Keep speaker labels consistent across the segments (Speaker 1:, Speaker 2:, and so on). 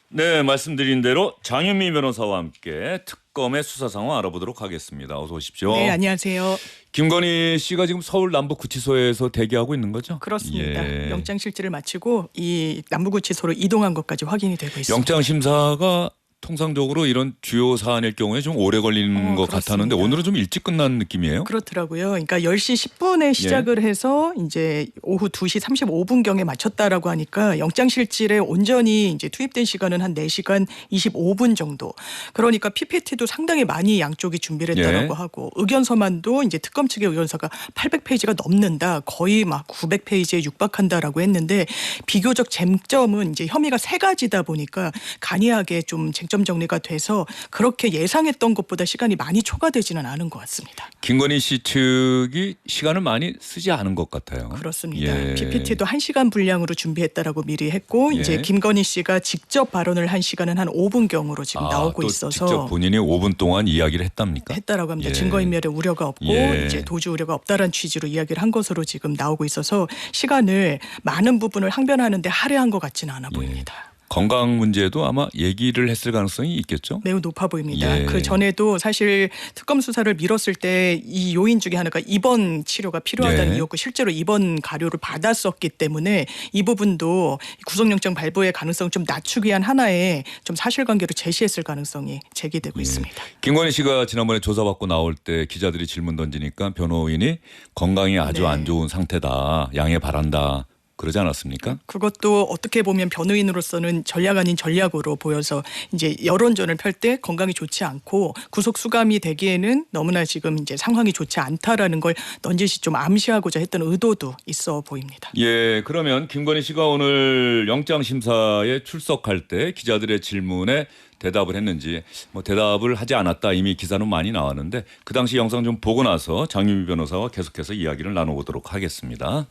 Speaker 1: 네, 말씀드린 대로 장윤미 변호사와 함께 특검의 수사 상황 알아보도록 하겠습니다. 어서 오십시오.
Speaker 2: 네, 안녕하세요.
Speaker 1: 김건희 씨가 지금 서울 남부구치소에서 대기하고 있는 거죠?
Speaker 2: 그렇습니다.
Speaker 1: 예.
Speaker 2: 영장 실질을 마치고 이 남부구치소로 이동한 것까지 확인이 되고 있습니다.
Speaker 1: 영장 심사가 통상적으로 이런 주요 사안일 경우에 좀 오래 걸리는 것
Speaker 2: 그렇습니다.
Speaker 1: 같았는데 오늘은 좀 일찍 끝난 느낌이에요?
Speaker 2: 그렇더라고요. 그러니까 10시 10분에 시작을 해서 이제 오후 2시 35분경에 마쳤다라고 하니까 영장 실질에 온전히 이제 투입된 시간은 한 4시간 25분 정도. 그러니까 PPT도 상당히 많이 양쪽이 준비를 했다라고 하고 의견서만도 이제 특검 측의 의견서가 800페이지가 넘는다. 거의 막 900페이지에 육박한다라고 했는데 비교적 쟁점은 이제 혐의가 3가지다 보니까 간이하게 좀 쟁점 정리가 돼서 그렇게 예상했던 것보다 시간이 많이 초과되지는 않은 것 같습니다.
Speaker 1: 김건희 씨 측이 시간을 많이 쓰지 않은 것 같아요.
Speaker 2: 그렇습니다.
Speaker 1: 예.
Speaker 2: PPT도 1시간 분량으로 준비했다라고 미리 했고
Speaker 1: 예.
Speaker 2: 이제 김건희 씨가 직접 발언을 한 시간은 한 5분경으로 지금 나오고
Speaker 1: 또
Speaker 2: 있어서
Speaker 1: 직접 본인이 5분 동안 이야기를 했답니까?
Speaker 2: 했다라고 합니다.
Speaker 1: 예.
Speaker 2: 증거인멸의 우려가 없고 이제 도주 우려가 없다라는 취지로 이야기를 한 것으로 지금 나오고 있어서 시간을 많은 부분을 항변하는데 할애한 것 같지는 않아 보입니다.
Speaker 1: 건강 문제도 아마 얘기를 했을 가능성이 있겠죠?
Speaker 2: 매우 높아 보입니다.
Speaker 1: 예.
Speaker 2: 그 전에도 사실 특검 수사를 미뤘을 때 이 요인 중에 하나가 입원 치료가 필요하다는 이유였고 실제로 입원 가료를 받았었기 때문에 이 부분도 구속영장 발부의 가능성을 좀 낮추기 위한 하나의 좀 사실관계로 제시했을 가능성이 제기되고 있습니다.
Speaker 1: 김건희 씨가 지난번에 조사받고 나올 때 기자들이 질문 던지니까 변호인이 건강이 아주 안 좋은 상태다. 양해 바란다. 그러지 않았습니까?
Speaker 2: 그것도 어떻게 보면 변호인으로서는 전략 아닌 전략으로 보여서 이제 여론전을 펼 때 건강이 좋지 않고 구속 수감이 되기에는 너무나 지금 이제 상황이 좋지 않다라는 걸 넌지시 좀 암시하고자 했던 의도도 있어 보입니다.
Speaker 1: 예, 그러면 김건희 씨가 오늘 영장 심사에 출석할 때 기자들의 질문에 대답을 했는지 뭐 대답을 하지 않았다 이미 기사는 많이 나왔는데 그 당시 영상 좀 보고 나서 장윤미 변호사와 계속해서 이야기를 나눠보도록 하겠습니다.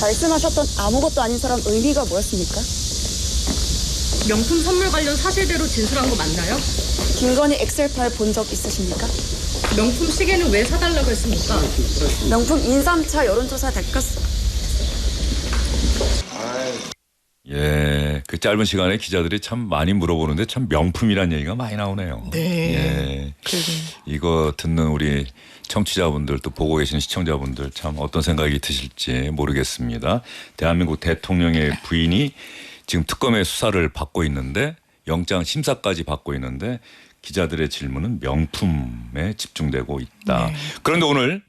Speaker 3: 말씀하셨던 아무것도 아닌 사람 의미가 뭐였습니까?
Speaker 4: 명품 선물 관련 사실대로 진술한 거 맞나요?
Speaker 3: 김건희 엑셀 파일 본 적 있으십니까?
Speaker 4: 명품 시계는 왜 사달라고 했습니까?
Speaker 3: 명품 인삼차 여론조사 대가서
Speaker 1: 예, 그 짧은 시간에 기자들이 참 많이 물어보는데 참 명품이란 얘기가 많이 나오네요.
Speaker 2: 네.
Speaker 1: 예, 이거 듣는 우리 청취자분들 또 보고 계시는 시청자분들 참 어떤 생각이 드실지 모르겠습니다. 대한민국 대통령의 부인이 지금 특검의 수사를 받고 있는데 영장 심사까지 받고 있는데 기자들의 질문은 명품에 집중되고 있다.
Speaker 2: 네.
Speaker 1: 그런데 오늘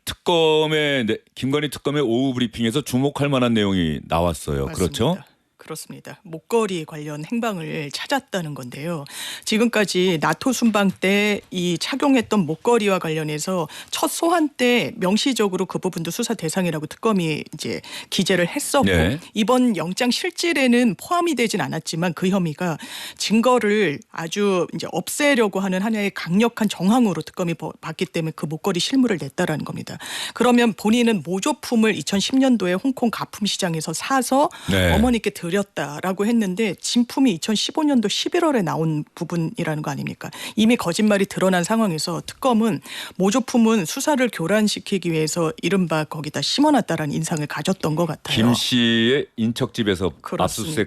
Speaker 1: 김건희 특검의 오후 브리핑에서 주목할 만한 내용이 나왔어요.
Speaker 2: 맞습니다.
Speaker 1: 그렇죠?
Speaker 2: 그렇습니다. 목걸이 관련 행방을 찾았다는 건데요. 지금까지 나토 순방 때 이 착용했던 목걸이와 관련해서 첫 소환 때 명시적으로 그 부분도 수사 대상이라고 특검이 이제 기재를 했었고 이번 영장 실질에는 포함이 되진 않았지만 그 혐의가 증거를 아주 이제 없애려고 하는 하나의 강력한 정황으로 특검이 봤기 때문에 그 목걸이 실물을 냈다라는 겁니다. 그러면 본인은 모조품을 2010년도에 홍콩 가품 시장에서 사서 어머니께 드렸다라고 했는데 진품이 2015년도 11월에 나온 부분이라는 거 아닙니까? 이미 거짓말이 드러난 상황에서 특검은 모조품은 수사를 교란시키기 위해서 이른바 거기다 심어놨다라는 인상을 가졌던 것 같아요.
Speaker 1: 김 씨의 인척집에서
Speaker 2: 그렇습니다.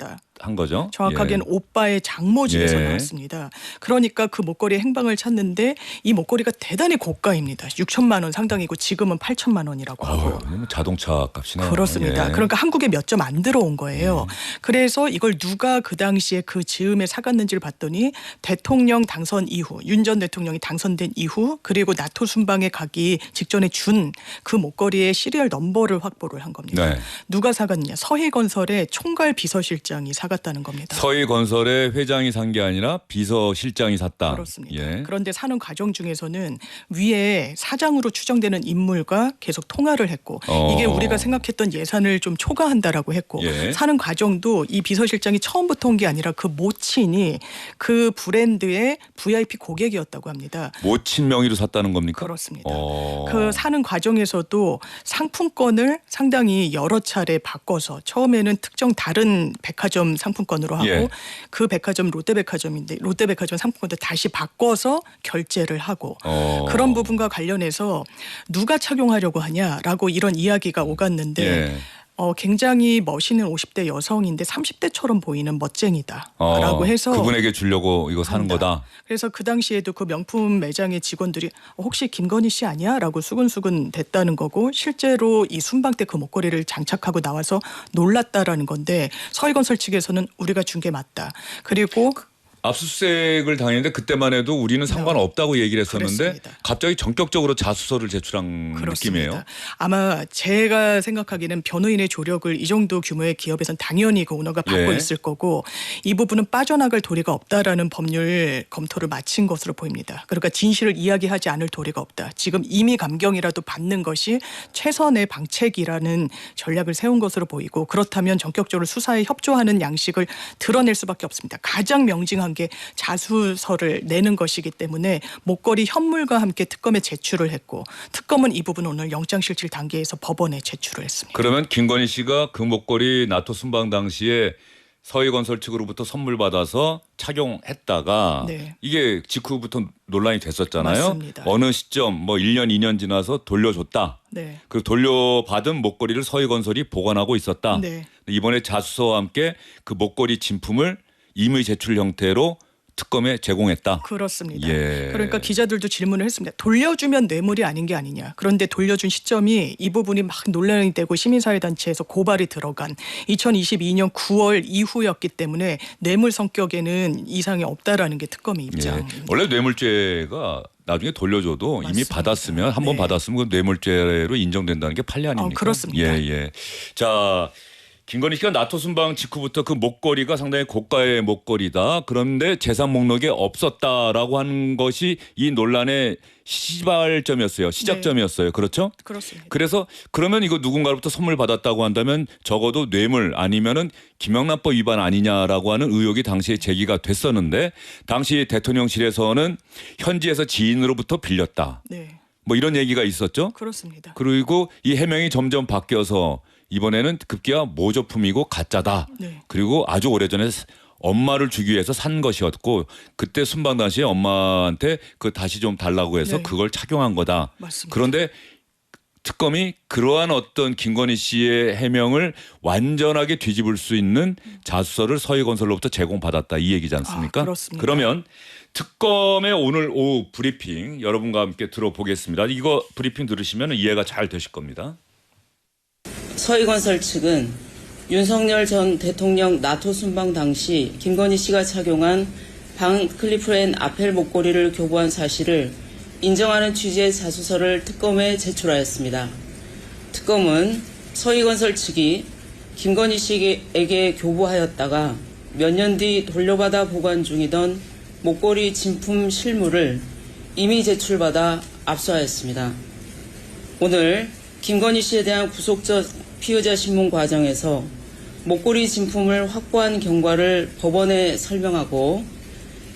Speaker 1: 압수수색 한 거죠?
Speaker 2: 정확하게는 오빠의 장모 집에서 나왔습니다. 그러니까 그 목걸이의 행방을 찾는데 이 목걸이가 대단히 고가입니다. 6천만 원 상당이고 지금은 8천만 원이라고 하고요.
Speaker 1: 자동차 값이네요.
Speaker 2: 그렇습니다. 그러니까 한국에 몇 점 안 들어온 거예요. 그래서 이걸 누가 그 당시에 그 즈음에 사갔는지를 봤더니 대통령 당선 이후 윤 전 대통령이 당선된 이후 그리고 나토 순방에 가기 직전에 준 그 목걸이의 시리얼 넘버를 확보를 한 겁니다. 누가 사갔느냐. 서해건설의 총괄 비서실장이 사갔다는 겁니다.
Speaker 1: 서해건설의 회장이 산 게 아니라 비서실장이 샀다.
Speaker 2: 그렇습니다. 그런데 사는 과정 중에서는 위에 사장으로 추정되는 인물과 계속 통화를 했고 이게 우리가 생각했던 예산을 좀 초과한다라고 했고 사는 과정도 이 비서실장이 처음부터 온 게 아니라 그 모친이 그 브랜드의 VIP 고객이었다고 합니다.
Speaker 1: 모친 명의로 샀다는 겁니까?
Speaker 2: 그렇습니다. 그 사는 과정에서도 상품권을 상당히 여러 차례 바꿔서 처음에는 특정 다른 백화점 상품권으로 하고 그 백화점 롯데백화점인데 롯데백화점 상품권도 다시 바꿔서 결제를 하고 그런 부분과 관련해서 누가 착용하려고 하냐라고 이런 이야기가 오갔는데 굉장히 멋있는 50대 여성인데 30대처럼 보이는 멋쟁이다라고 해서
Speaker 1: 그분에게 주려고 이거 사는
Speaker 2: 한다.
Speaker 1: 거다.
Speaker 2: 그래서 그 당시에도 그 명품 매장의 직원들이 혹시 김건희 씨 아니야? 라고 수근수근 됐다는 거고 실제로 이 순방 때 그 목걸이를 장착하고 나와서 놀랐다라는 건데 서희건설 측에서는 우리가 준 게 맞다. 그리고
Speaker 1: 압수수색을 당했는데 그때만 해도 우리는 상관없다고 얘기를 했었는데
Speaker 2: 그랬습니다.
Speaker 1: 갑자기 전격적으로 자수서를 제출한
Speaker 2: 그렇습니다.
Speaker 1: 느낌이에요.
Speaker 2: 아마 제가 생각하기에는 변호인의 조력을 이 정도 규모의 기업에선 당연히 그 오너가 받고
Speaker 1: 예.
Speaker 2: 있을 거고 이 부분은 빠져나갈 도리가 없다라는 법률 검토를 마친 것으로 보입니다. 그러니까 진실을 이야기하지 않을 도리가 없다. 지금 임의 감경이라도 받는 것이 최선의 방책이라는 전략을 세운 것으로 보이고 그렇다면 전격적으로 수사에 협조하는 양식을 드러낼 수밖에 없습니다. 가장 명징한 게 자수서를 내는 것이기 때문에 목걸이 현물과 함께 특검에 제출을 했고 특검은 이 부분 오늘 영장실질 단계에서 법원에 제출을 했습니다.
Speaker 1: 그러면 김건희 씨가 그 목걸이 나토 순방 당시에 서희건설 측으로부터 선물 받아서 착용했다가
Speaker 2: 네.
Speaker 1: 이게 직후부터 논란이 됐었잖아요.
Speaker 2: 맞습니다.
Speaker 1: 어느 시점 뭐 1년 2년 지나서 돌려줬다.
Speaker 2: 네.
Speaker 1: 그리고 돌려받은 목걸이를 서희건설이 보관하고 있었다.
Speaker 2: 네.
Speaker 1: 이번에 자수서와 함께 그 목걸이 진품을 임의 제출 형태로 특검에 제공했다.
Speaker 2: 그렇습니다.
Speaker 1: 예.
Speaker 2: 그러니까 기자들도 질문을 했습니다. 돌려주면 뇌물이 아닌 게 아니냐. 그런데 돌려준 시점이 이 부분이 막 논란이 되고 시민사회단체에서 고발이 들어간 2022년 9월 이후였기 때문에 뇌물 성격에는 이상이 없다라는 게 특검의
Speaker 1: 예.
Speaker 2: 입장입니다.
Speaker 1: 원래 뇌물죄가 나중에 돌려줘도 이미
Speaker 2: 맞습니다.
Speaker 1: 받았으면 한 번
Speaker 2: 네.
Speaker 1: 받았으면 그 뇌물죄로 인정된다는 게 판례 아닙니까?
Speaker 2: 그렇습니다.
Speaker 1: 예, 예. 자, 김건희 씨가 나토 순방 직후부터 그 목걸이가 상당히 고가의 목걸이다. 그런데 재산 목록에 없었다라고 하는 것이 이 논란의 시발점이었어요. 시작점이었어요. 그렇죠?
Speaker 2: 그렇습니다.
Speaker 1: 그래서 그러면 이거 누군가로부터 선물 받았다고 한다면 적어도 뇌물 아니면은 김영란법 위반 아니냐라고 하는 의혹이 당시에 제기가 됐었는데 당시 대통령실에서는 현지에서 지인으로부터 빌렸다.
Speaker 2: 네.
Speaker 1: 뭐 이런 얘기가 있었죠.
Speaker 2: 그렇습니다.
Speaker 1: 그리고 이 해명이 점점 바뀌어서 이번에는 급기야 모조품이고 가짜다.
Speaker 2: 네.
Speaker 1: 그리고 아주 오래전에 엄마를 주기 위해서 산 것이었고 그때 순방 당시에 엄마한테 그 다시 좀 달라고 해서
Speaker 2: 네.
Speaker 1: 그걸 착용한 거다.
Speaker 2: 맞습니다.
Speaker 1: 그런데 특검이 그러한 어떤 김건희 씨의 해명을 완전하게 뒤집을 수 있는 자수서를 서희건설로부터 제공받았다 이 얘기지 않습니까?
Speaker 2: 그렇습니다.
Speaker 1: 그러면 특검의 오늘 오후 브리핑 여러분과 함께 들어보겠습니다. 이거 브리핑 들으시면 이해가 잘 되실 겁니다.
Speaker 5: 서희건설 측은 윤석열 전 대통령 나토 순방 당시 김건희 씨가 착용한 방 클리프 앤 아펠 목걸이를 교부한 사실을 인정하는 취지의 자수서를 특검에 제출하였습니다. 특검은 서희건설 측이 김건희 씨에게 교부하였다가 몇 년 뒤 돌려받아 보관 중이던 목걸이 진품 실물을 이미 제출받아 압수하였습니다. 오늘 김건희 씨에 대한 구속적 피의자 신문 과정에서 목걸이 진품을 확보한 경과를 법원에 설명하고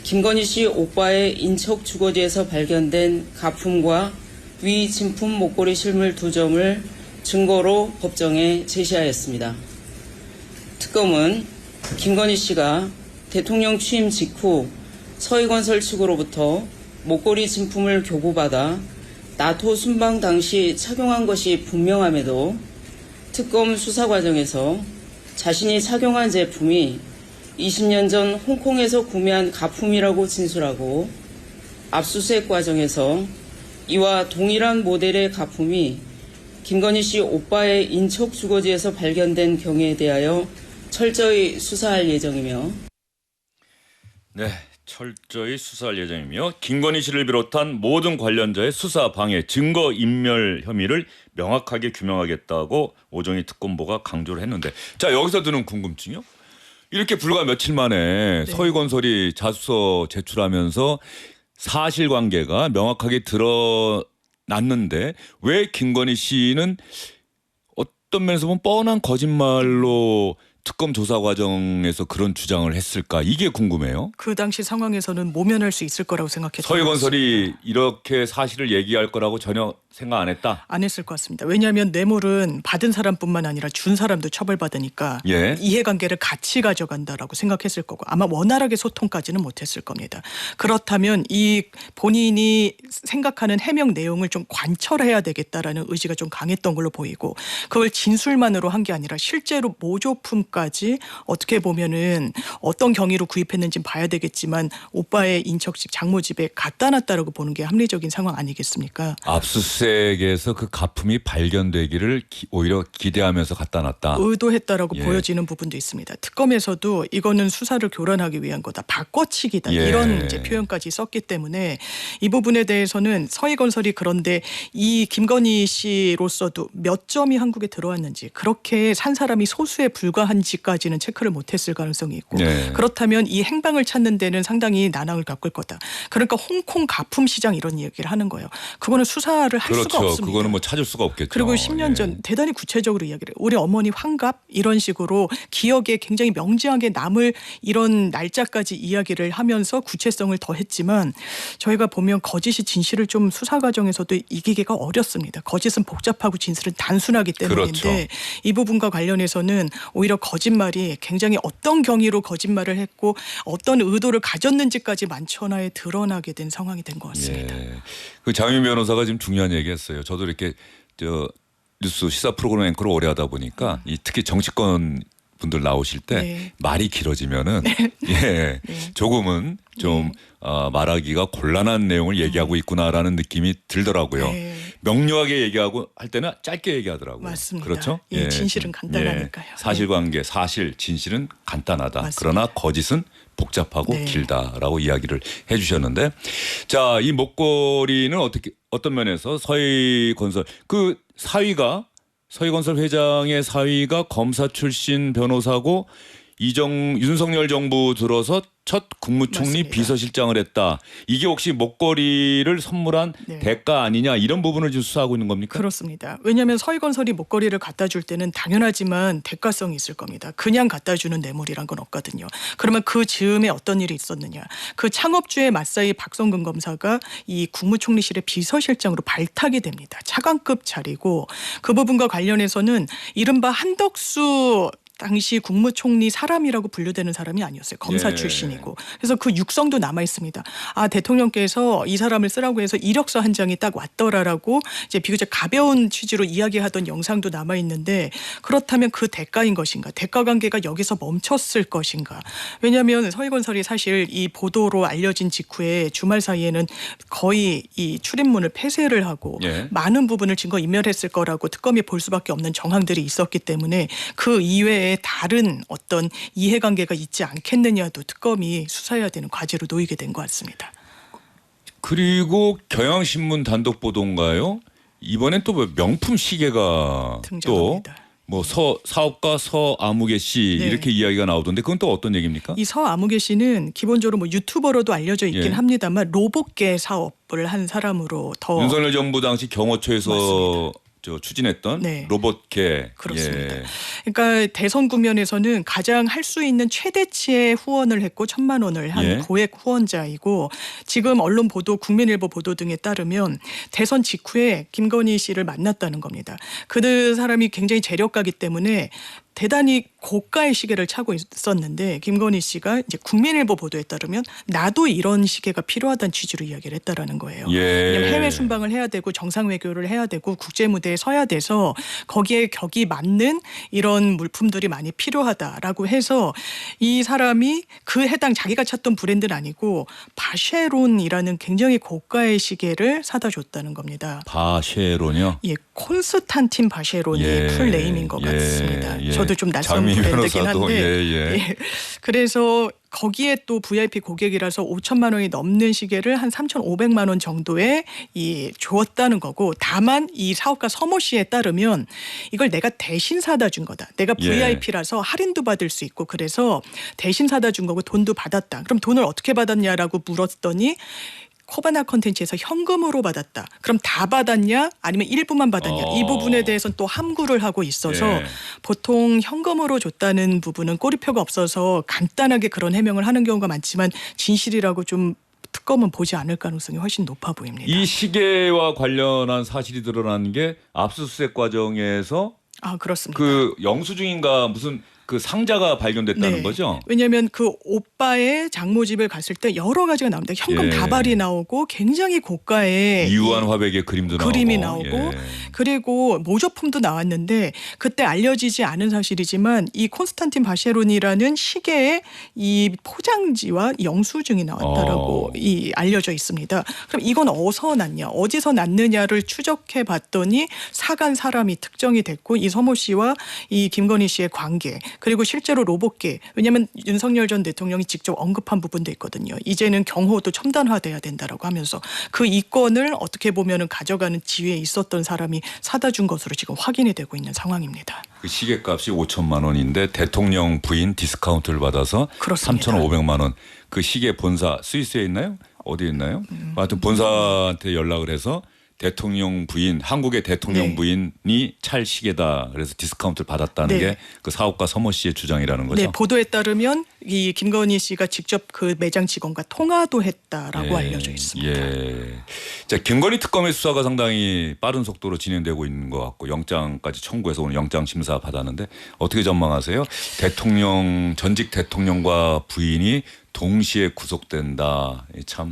Speaker 5: 김건희 씨 오빠의 인척 주거지에서 발견된 가품과 위 진품 목걸이 실물 2점을 증거로 법정에 제시하였습니다. 특검은 김건희 씨가 대통령 취임 직후 서희건설 측으로부터 목걸이 진품을 교부받아 나토 순방 당시 착용한 것이 분명함에도 특검 수사 과정에서 자신이 착용한 제품이 20년 전 홍콩에서 구매한 가품이라고 진술하고 압수수색 과정에서 이와 동일한 모델의 가품이 김건희 씨 오빠의 인척 주거지에서 발견된 경우에 대하여 철저히 수사할 예정이며
Speaker 1: 네, 철저히 수사할 예정이며 김건희 씨를 비롯한 모든 관련자의 수사 방해, 증거 인멸 혐의를 명확하게 규명하겠다고 오정희 특검보가 강조를 했는데 자 여기서 드는 궁금증이요. 이렇게 불과 며칠 만에 서희건설이 자수서 제출하면서 사실관계가 명확하게 드러났는데 왜 김건희 씨는 어떤 면에서 보면 뻔한 거짓말로 특검 조사 과정에서 그런 주장을 했을까? 이게 궁금해요.
Speaker 2: 그 당시 상황에서는 모면할 수 있을 거라고 생각했던 것
Speaker 1: 서희건설이 이렇게 사실을 얘기할 거라고 전혀 생각 안 했다.
Speaker 2: 안 했을 것 같습니다. 왜냐하면 뇌물은 받은 사람뿐만 아니라 준 사람도 처벌받으니까
Speaker 1: 예.
Speaker 2: 이해관계를 같이 가져간다라고 생각했을 거고 아마 원활하게 소통까지는 못했을 겁니다. 그렇다면 이 본인이 생각하는 해명 내용을 좀 관철해야 되겠다라는 의지가 좀 강했던 걸로 보이고 그걸 진술만으로 한 게 아니라 실제로 모조품까지 어떻게 보면은 어떤 경위로 구입했는지 봐야 되겠지만 오빠의 인척집 장모집에 갖다 놨다라고 보는 게 합리적인 상황 아니겠습니까?
Speaker 1: 압수수색에서 그 가품이 발견되기를 오히려 기대하면서 갖다 놨다.
Speaker 2: 의도했다라고
Speaker 1: 예.
Speaker 2: 보여지는 부분도 있습니다. 특검에서도 이거는 수사를 교란하기 위한 거다. 바꿔치기다.
Speaker 1: 예.
Speaker 2: 이런 이제 표현까지 썼기 때문에 이 부분에 대해서는 서희건설이 그런데 이 김건희 씨로서도 몇 점이 한국에 들어왔는지 그렇게 산 사람이 소수에 불과한지까지는 체크를 못했을 가능성이 있고
Speaker 1: 예.
Speaker 2: 그렇다면 이 행방을 찾는 데는 상당히 난항을 겪을 거다. 그러니까 홍콩 가품 시장 이런 얘기를 하는 거예요. 그거는 수사를 할 수가
Speaker 1: 그렇죠.
Speaker 2: 없습니다.
Speaker 1: 그거는 뭐 찾을 수가 없겠죠.
Speaker 2: 그리고 10년 전
Speaker 1: 예.
Speaker 2: 대단히 구체적으로 이야기를 해요. 우리 어머니 환갑 이런 식으로 기억에 굉장히 명징하게 남을 이런 날짜까지 이야기를 하면서 구체성을 더했지만 저희가 보면 거짓이 진실을 좀 수사 과정에서도 이기기가 어렵습니다. 거짓은 복잡하고 진실은 단순하기 때문인데
Speaker 1: 그렇죠.
Speaker 2: 이 부분과 관련해서는 오히려 거짓말이 굉장히 어떤 경위로 거짓말을 했고 어떤 의도를 가졌는지까지 만천하에 드러나게 된 상황이 된 것 같습니다.
Speaker 1: 예. 그 장윤 변호사가 지금 중요한 얘기했어요. 저도 이렇게 뉴스 시사 프로그램 앵커를 오래 하다 보니까 이 특히 정치권 분들 나오실 때
Speaker 2: 네.
Speaker 1: 말이 길어지면은 예 조금은 좀 말하기가 곤란한 내용을 얘기하고 있구나라는 느낌이 들더라고요.
Speaker 2: 네.
Speaker 1: 명료하게 얘기하고 할 때는 짧게 얘기하더라고요.
Speaker 2: 맞습니다.
Speaker 1: 그렇죠?
Speaker 2: 예, 진실은 간단하니까요.
Speaker 1: 사실관계, 사실, 진실은 간단하다.
Speaker 2: 맞습니다.
Speaker 1: 그러나 거짓은 복잡하고
Speaker 2: 네.
Speaker 1: 길다라고 이야기를 해주셨는데, 자, 이 목걸이는 어떤 면에서 서희건설 그 사위가 서희건설 회장의 사위가 검사 출신 변호사고 윤석열 정부 들어서 첫 국무총리
Speaker 2: 맞습니다.
Speaker 1: 비서실장을 했다. 이게 혹시 목걸이를 선물한
Speaker 2: 네.
Speaker 1: 대가 아니냐 이런 부분을 지금 수사하고 있는 겁니까?
Speaker 2: 그렇습니다. 왜냐하면 서희건설이 목걸이를 갖다 줄 때는 당연하지만 대가성이 있을 겁니다. 그냥 갖다 주는 뇌물이란 건 없거든요. 그러면 그 즈음에 어떤 일이 있었느냐. 그 창업주의 맞사이 박성근 검사가 이 국무총리실의 비서실장으로 발탁이 됩니다. 차관급 자리고 그 부분과 관련해서는 이른바 한덕수 당시 국무총리 사람이라고 분류되는 사람이 아니었어요. 검사
Speaker 1: 예.
Speaker 2: 출신이고. 그래서 그 육성도 남아 있습니다. 아, 대통령께서 이 사람을 쓰라고 해서 이력서 한 장이 딱 왔더라라고 이제 비교적 가벼운 취지로 이야기하던 영상도 남아 있는데 그렇다면 그 대가인 것인가? 대가 관계가 여기서 멈췄을 것인가? 왜냐하면 서희건설이 사실 이 보도로 알려진 직후에 주말 사이에는 거의 이 출입문을 폐쇄를 하고
Speaker 1: 예.
Speaker 2: 많은 부분을 증거 인멸했을 거라고 특검이 볼 수밖에 없는 정황들이 있었기 때문에 그 이외에 다른 어떤 이해관계가 있지 않겠느냐도 특검이 수사해야 되는 과제로 놓이게 된 것 같습니다.
Speaker 1: 그리고 경향신문 단독 보도인가요? 이번엔 또 뭐 명품 시계가
Speaker 2: 등장합니다.
Speaker 1: 또 뭐 사업가 서아무개 씨
Speaker 2: 네.
Speaker 1: 이렇게 이야기가 나오던데 그건 또 어떤 얘기입니까?
Speaker 2: 이 서아무개 씨는 기본적으로 뭐 유튜버로도 알려져 있긴
Speaker 1: 예.
Speaker 2: 합니다만 로봇계 사업을 한 사람으로 더
Speaker 1: 윤석열 정부 당시 경호처에서 추진했던
Speaker 2: 네.
Speaker 1: 로봇계.
Speaker 2: 그렇습니다.
Speaker 1: 예.
Speaker 2: 그러니까 대선 국면에서는 가장 할 수 있는 최대치의 후원을 했고 1,000만 원을 한
Speaker 1: 예.
Speaker 2: 고액 후원자이고 지금 언론 보도 국민일보 보도 등에 따르면 대선 직후에 김건희 씨를 만났다는 겁니다. 그 사람이 굉장히 재력가기 때문에 대단히 고가의 시계를 차고 있었는데 김건희 씨가 이제 국민일보 보도에 따르면 나도 이런 시계가 필요하다는 취지로 이야기를 했다라는 거예요.
Speaker 1: 예.
Speaker 2: 왜냐하면 해외 순방을 해야 되고 정상 외교를 해야 되고 국제 무대에 서야 돼서 거기에 격이 맞는 이런 물품들이 많이 필요하다라고 해서 이 사람이 그 해당 자기가 찾던 브랜드는 아니고 바쉐론이라는 굉장히 고가의 시계를 사다 줬다는 겁니다.
Speaker 1: 바쉐론이요?
Speaker 2: 예, 콘스탄틴 바쉐론이
Speaker 1: 예.
Speaker 2: 풀 네임인 것
Speaker 1: 예.
Speaker 2: 같습니다.
Speaker 1: 예.
Speaker 2: 저도 좀 낯선
Speaker 1: 장미
Speaker 2: 브랜드긴
Speaker 1: 변호사도
Speaker 2: 한데
Speaker 1: 예.
Speaker 2: 그래서 거기에 또 VIP 고객이라서 5천만 원이 넘는 시계를 한 3,500만 원 정도에 주었다는 거고 다만 이 사업가 서모 씨에 따르면 이걸 내가 대신 사다 준 거다. 내가
Speaker 1: 예.
Speaker 2: VIP라서 할인도 받을 수 있고 그래서 대신 사다 준 거고 돈도 받았다. 그럼 돈을 어떻게 받았냐라고 물었더니 코바나 컨텐츠에서 현금으로 받았다. 그럼 다 받았냐? 아니면 일부만 받았냐? 이 부분에 대해서는 또 함구를 하고 있어서
Speaker 1: 예.
Speaker 2: 보통 현금으로 줬다는 부분은 꼬리표가 없어서 간단하게 그런 해명을 하는 경우가 많지만 진실이라고 좀 특검은 보지 않을 가능성이 훨씬 높아 보입니다.
Speaker 1: 이 시계와 관련한 사실이 드러난 게 압수수색 과정에서
Speaker 2: 아, 그렇습니다.
Speaker 1: 그 영수증인가 무슨 그 상자가 발견됐다는 거죠?
Speaker 2: 왜냐하면 그 오빠의 장모집을 갔을 때 여러 가지가 나옵니다. 현금
Speaker 1: 예.
Speaker 2: 다발이 나오고 굉장히 고가의
Speaker 1: 이유한 화백의 그림도
Speaker 2: 그림이
Speaker 1: 나오고.
Speaker 2: 나오고
Speaker 1: 예.
Speaker 2: 그리고 모조품도 나왔는데 그때 알려지지 않은 사실이지만 이 콘스탄틴 바셰론이라는 시계의 이 포장지와 영수증이 나왔다라고 이 알려져 있습니다. 그럼 이건 어디서 났냐, 어디서 났느냐를 추적해 봤더니 사간 사람이 특정이 됐고 이 서모 씨와 이 김건희 씨의 관계 그리고 실제로 로봇계 왜냐하면 윤석열 전 대통령이 직접 언급한 부분도 있거든요. 이제는 경호도 첨단화돼야 된다라고 하면서 그 이권을 어떻게 보면은 가져가는 지위에 있었던 사람이 사다 준 것으로 지금 확인이 되고 있는 상황입니다.
Speaker 1: 그 시계값이 5천만 원인데 대통령 부인 디스카운트를 받아서
Speaker 2: 그렇습니다.
Speaker 1: 3,500만 원. 그 시계 본사 스위스에 있나요? 어디에 있나요? 하여튼 본사한테 연락을 해서 대통령 부인, 한국의 대통령
Speaker 2: 네.
Speaker 1: 부인이 찰 시계다. 그래서 디스카운트를 받았다는
Speaker 2: 네.
Speaker 1: 게 그 사업가 서모 씨의 주장이라는 거죠.
Speaker 2: 네, 보도에 따르면 이 김건희 씨가 직접 그 매장 직원과 통화도 했다라고 알려져 있습니다.
Speaker 1: 예. 자, 김건희 특검의 수사가 상당히 빠른 속도로 진행되고 있는 것 같고 영장까지 청구해서 오늘 영장 심사 받았는데 어떻게 전망하세요? 대통령 전직 대통령과 부인이 동시에 구속된다. 참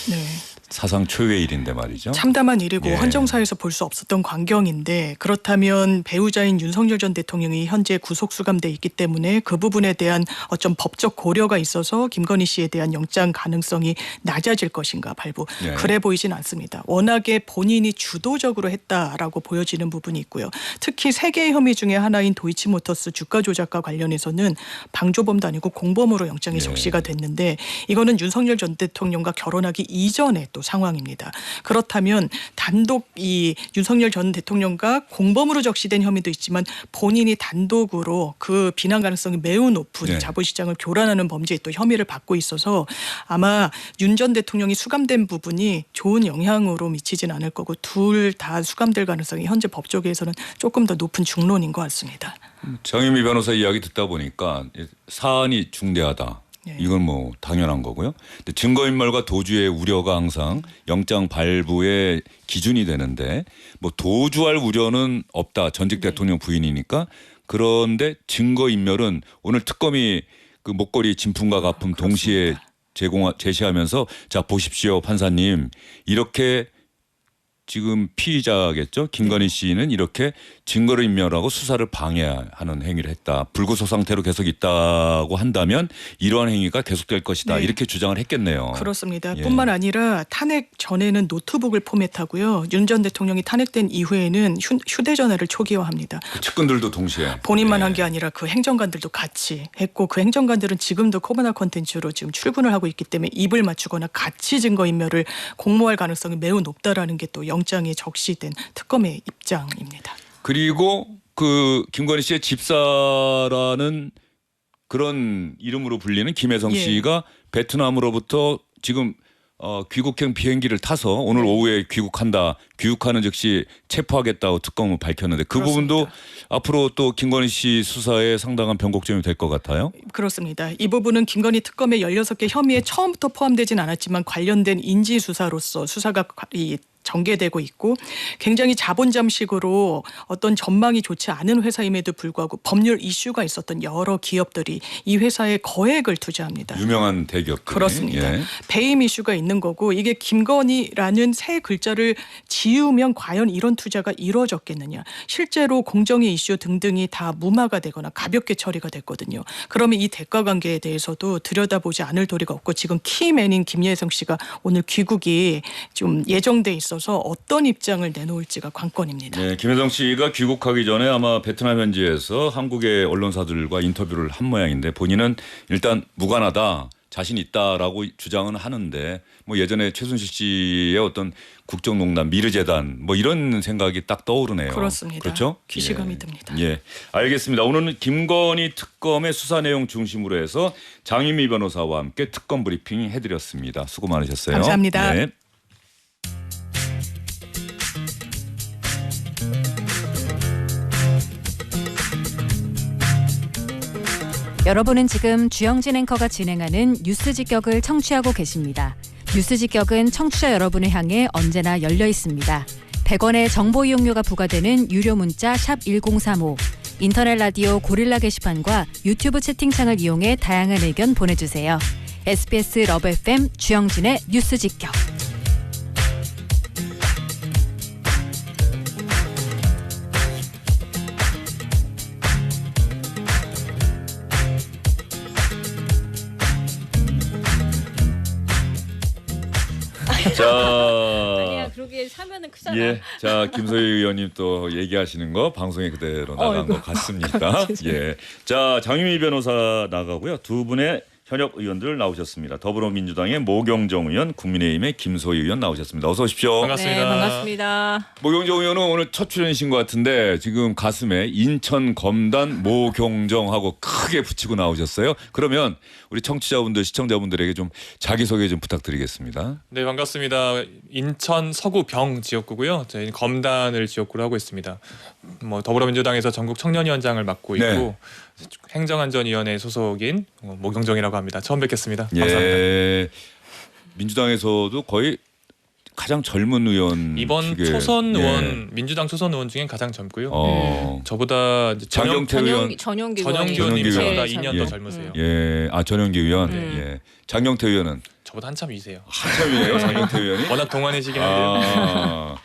Speaker 2: 네.
Speaker 1: 사상 초유의 일인데 말이죠.
Speaker 2: 참담한 일이고
Speaker 1: 예.
Speaker 2: 헌정사에서 볼 수 없었던 광경인데 그렇다면 배우자인 윤석열 전 대통령이 현재 구속 수감돼 있기 때문에 그 부분에 대한 어떤 법적 고려가 있어서 김건희 씨에 대한 영장 가능성이 낮아질 것인가 발부.
Speaker 1: 예.
Speaker 2: 그래 보이진 않습니다. 워낙에 본인이 주도적으로 했다라고 보여지는 부분이 있고요. 특히 세 개의 혐의 중에 하나인 도이치모터스 주가 조작과 관련해서는 방조범도 아니고 공범으로 영장이
Speaker 1: 예.
Speaker 2: 적시가 됐는데 이거는 윤석열 전 대통령과 결혼하기 이전에 또 상황입니다. 그렇다면 단독 이 윤석열 전 대통령과 공범으로 적시된 혐의도 있지만 본인이 단독으로 그 비난 가능성이 매우 높은
Speaker 1: 네.
Speaker 2: 자본시장을 교란하는 범죄에 또 혐의를 받고 있어서 아마 윤 전 대통령이 수감된 부분이 좋은 영향으로 미치진 않을 거고 둘 다 수감될 가능성이 현재 법조계에서는 조금 더 높은 중론인 것 같습니다.
Speaker 1: 정유미 변호사 이야기 듣다 보니까 사안이 중대하다.
Speaker 2: 네.
Speaker 1: 이건 뭐 당연한 거고요. 근데 증거인멸과 도주의 우려가 항상 영장 발부의 기준이 되는데 뭐 도주할 우려는 없다. 전직 대통령 부인이니까. 그런데 증거인멸은 오늘 특검이 그 목걸이 진품과 가품 동시에 제시하면서 자 보십시오 판사님 이렇게 지금 피의자겠죠. 김건희 씨는 이렇게 증거를 인멸하고 수사를 방해하는 행위를 했다. 불구속 상태로 계속 있다고 한다면 이러한 행위가 계속될 것이다.
Speaker 2: 네.
Speaker 1: 이렇게 주장을 했겠네요.
Speaker 2: 그렇습니다.
Speaker 1: 예.
Speaker 2: 뿐만 아니라 탄핵 전에는 노트북을 포맷하고요. 윤 전 대통령이 탄핵된 이후에는 휴대전화를 초기화합니다.
Speaker 1: 그 측근들도 동시에.
Speaker 2: 본인만
Speaker 1: 예.
Speaker 2: 한 게 아니라 그 행정관들도 같이 했고 그 행정관들은 지금도 코바나 컨텐츠로 지금 출근을 하고 있기 때문에 입을 맞추거나 같이 증거인멸을 공모할 가능성이 매우 높다라는 게 또 영장에 적시된 특검의 입장입니다.
Speaker 1: 그리고 그 김건희 씨의 집사라는 그런 이름으로 불리는 김혜성
Speaker 2: 예.
Speaker 1: 씨가 베트남으로부터 지금 귀국행 비행기를 타서 오늘 오후에 귀국하는 즉시 체포하겠다고 특검은 밝혔는데 그
Speaker 2: 그렇습니다.
Speaker 1: 부분도 앞으로 또 김건희 씨 수사에 상당한 변곡점이 될 것 같아요.
Speaker 2: 그렇습니다. 이 부분은 김건희 특검의 16개 혐의에 처음부터 포함되진 않았지만 관련된 인지수사로서 수사가 전개되고 있고 굉장히 자본잠식으로 어떤 전망이 좋지 않은 회사임에도 불구하고 법률 이슈가 있었던 여러 기업들이 이 회사에 거액을 투자합니다.
Speaker 1: 유명한 대기업들.
Speaker 2: 그렇습니다.
Speaker 1: 예.
Speaker 2: 배임 이슈가 있는 거고 이게 김건희라는 세 글자를 지우면 과연 이런 투자가 이루어졌겠느냐. 실제로 공정의 이슈 등등이 다 무마가 되거나 가볍게 처리가 됐거든요. 그러면 이 대가 관계에 대해서도 들여다보지 않을 도리가 없고 지금 키맨인 김예성 씨가 오늘 귀국이 좀 예정돼 있어서 어떤 입장을 내놓을지가 관건입니다.
Speaker 1: 네, 김혜성 씨가 귀국하기 전에 아마 베트남 현지에서 한국의 언론사들과 인터뷰를 한 모양인데 본인은 일단 무관하다. 자신 있다라고 주장은 하는데 뭐 예전에 최순실 씨의 어떤 국정농단 미르재단 뭐 이런 생각이 딱 떠오르네요.
Speaker 2: 그렇습니다.
Speaker 1: 그렇죠?
Speaker 2: 기시감이 듭니다.
Speaker 1: 예, 알겠습니다. 오늘은 김건희 특검의 수사 내용 중심으로 해서 장유미 변호사와 함께 특검 브리핑 해드렸습니다. 수고 많으셨어요.
Speaker 2: 감사합니다.
Speaker 1: 네.
Speaker 6: 여러분은 지금 주영진 앵커가 진행하는 뉴스 직격을 청취하고 계십니다. 뉴스 직격은 청취자 여러분을 향해 언제나 열려 있습니다. 100원의 정보 이용료가 부과되는 유료 문자 샵 1035, 인터넷 라디오 고릴라 게시판과 유튜브 채팅창을 이용해 다양한 의견 보내주세요. SBS 러브 FM 주영진의 뉴스 직격.
Speaker 1: 자,
Speaker 7: 그러게 사면은 크잖아.
Speaker 1: 예, 자 김소희 의원님 또 얘기하시는 거 방송에 그대로 나간 것 같습니다. 예, 자 장유미 변호사 나가고요. 두 분의 현역 의원들 나오셨습니다. 더불어민주당의 모경정 의원, 국민의힘의 김소희 의원 나오셨습니다. 어서 오십시오.
Speaker 7: 반갑습니다. 네, 반갑습니다.
Speaker 1: 모경정 의원은 오늘 첫 출연이신 것 같은데 지금 가슴에 인천 검단 모경정하고 크게 붙이고 나오셨어요. 그러면 우리 청취자분들, 시청자분들에게 좀 자기소개 좀 부탁드리겠습니다.
Speaker 8: 네, 반갑습니다. 인천 서구병 지역구고요. 저희는 검단을 지역구로 하고 있습니다. 더불어민주당에서 전국 청년위원장을 맡고 있고
Speaker 1: 네.
Speaker 8: 행정안전위원회 소속인 모경정이라고 합니다. 처음 뵙겠습니다.
Speaker 1: 예,
Speaker 8: 감사합니다.
Speaker 1: 민주당에서도 거의 가장 젊은 의원
Speaker 8: 이번
Speaker 1: 측에,
Speaker 8: 초선 의원,
Speaker 1: 예.
Speaker 8: 민주당 초선 의원 중엔 가장 젊고요.
Speaker 1: 장경태
Speaker 8: 저보다
Speaker 1: 의원,
Speaker 7: 전용기
Speaker 8: 의원님
Speaker 1: 의원.
Speaker 8: 저보다
Speaker 7: 제일
Speaker 8: 2년
Speaker 1: 예.
Speaker 8: 더 젊으세요.
Speaker 1: 예, 전용기 의원, 예. 장경태 의원은
Speaker 8: 저보다 한참 위세요.
Speaker 1: 한참이에요, 장경태 의원이.
Speaker 8: 워낙 동안이시긴 한데요.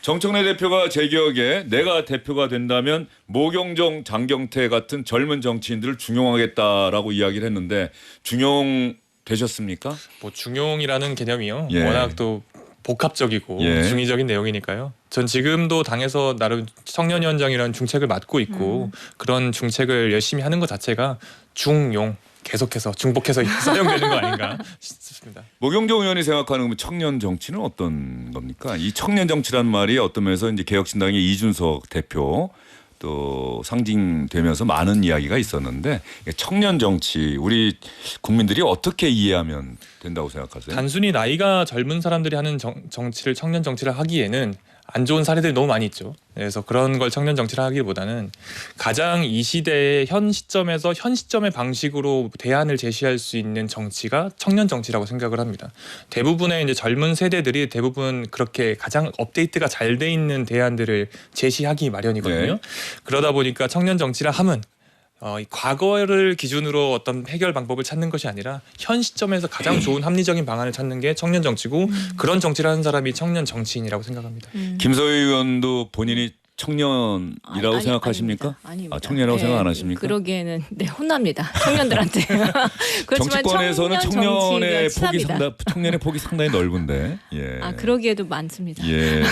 Speaker 1: 정청래 대표가 제 기억에 내가 대표가 된다면 모경정, 장경태 같은 젊은 정치인들을 중용하겠다라고 이야기를 했는데 중용 되셨습니까?
Speaker 8: 중용이라는 개념이요.
Speaker 1: 예.
Speaker 8: 워낙 또 복합적이고
Speaker 1: 예.
Speaker 8: 중의적인 내용이니까요. 전 지금도 당에서 나름 청년위원장이라는 중책을 맡고 있고 그런 중책을 열심히 하는 것 자체가 중용 계속해서 중복해서 사용되는 거 아닌가 싶습니다.
Speaker 1: 모경정 의원이 생각하는 청년 정치는 어떤 겁니까? 이 청년 정치라는 말이 어떤 면에서 이제 개혁신당의 이준석 대표 또 상징되면서 많은 이야기가 있었는데 청년 정치 우리 국민들이 어떻게 이해하면 된다고 생각하세요?
Speaker 8: 단순히 나이가 젊은 사람들이 하는 정치를 청년 정치를 하기에는 안 좋은 사례들이 너무 많이 있죠. 그래서 그런 걸 청년 정치를 하기보다는 가장 이 시대의 현 시점에서 현 시점의 방식으로 대안을 제시할 수 있는 정치가 청년 정치라고 생각을 합니다. 대부분의 이제 젊은 세대들이 대부분 그렇게 가장 업데이트가 잘 돼 있는 대안들을 제시하기 마련이거든요.
Speaker 1: 네.
Speaker 8: 그러다 보니까 청년 정치라 함은 이 과거를 기준으로 어떤 해결 방법을 찾는 것이 아니라 현 시점에서 가장 좋은 합리적인 방안을 찾는 게 청년 정치고 그런 정치를 하는 사람이 청년 정치인이라고 생각합니다.
Speaker 1: 김소희 의원도 본인이 청년이라고 생각하십니까?
Speaker 7: 아닙니다.
Speaker 1: 청년이라고 생각 안 하십니까?
Speaker 7: 그러기에는 청년입니다. 청년들한테. 그렇지만
Speaker 1: 정치권에서는
Speaker 7: 청년
Speaker 1: 청년의 폭이 상당히 넓은데. 예.
Speaker 7: 그러기에도 많습니다.
Speaker 1: 예.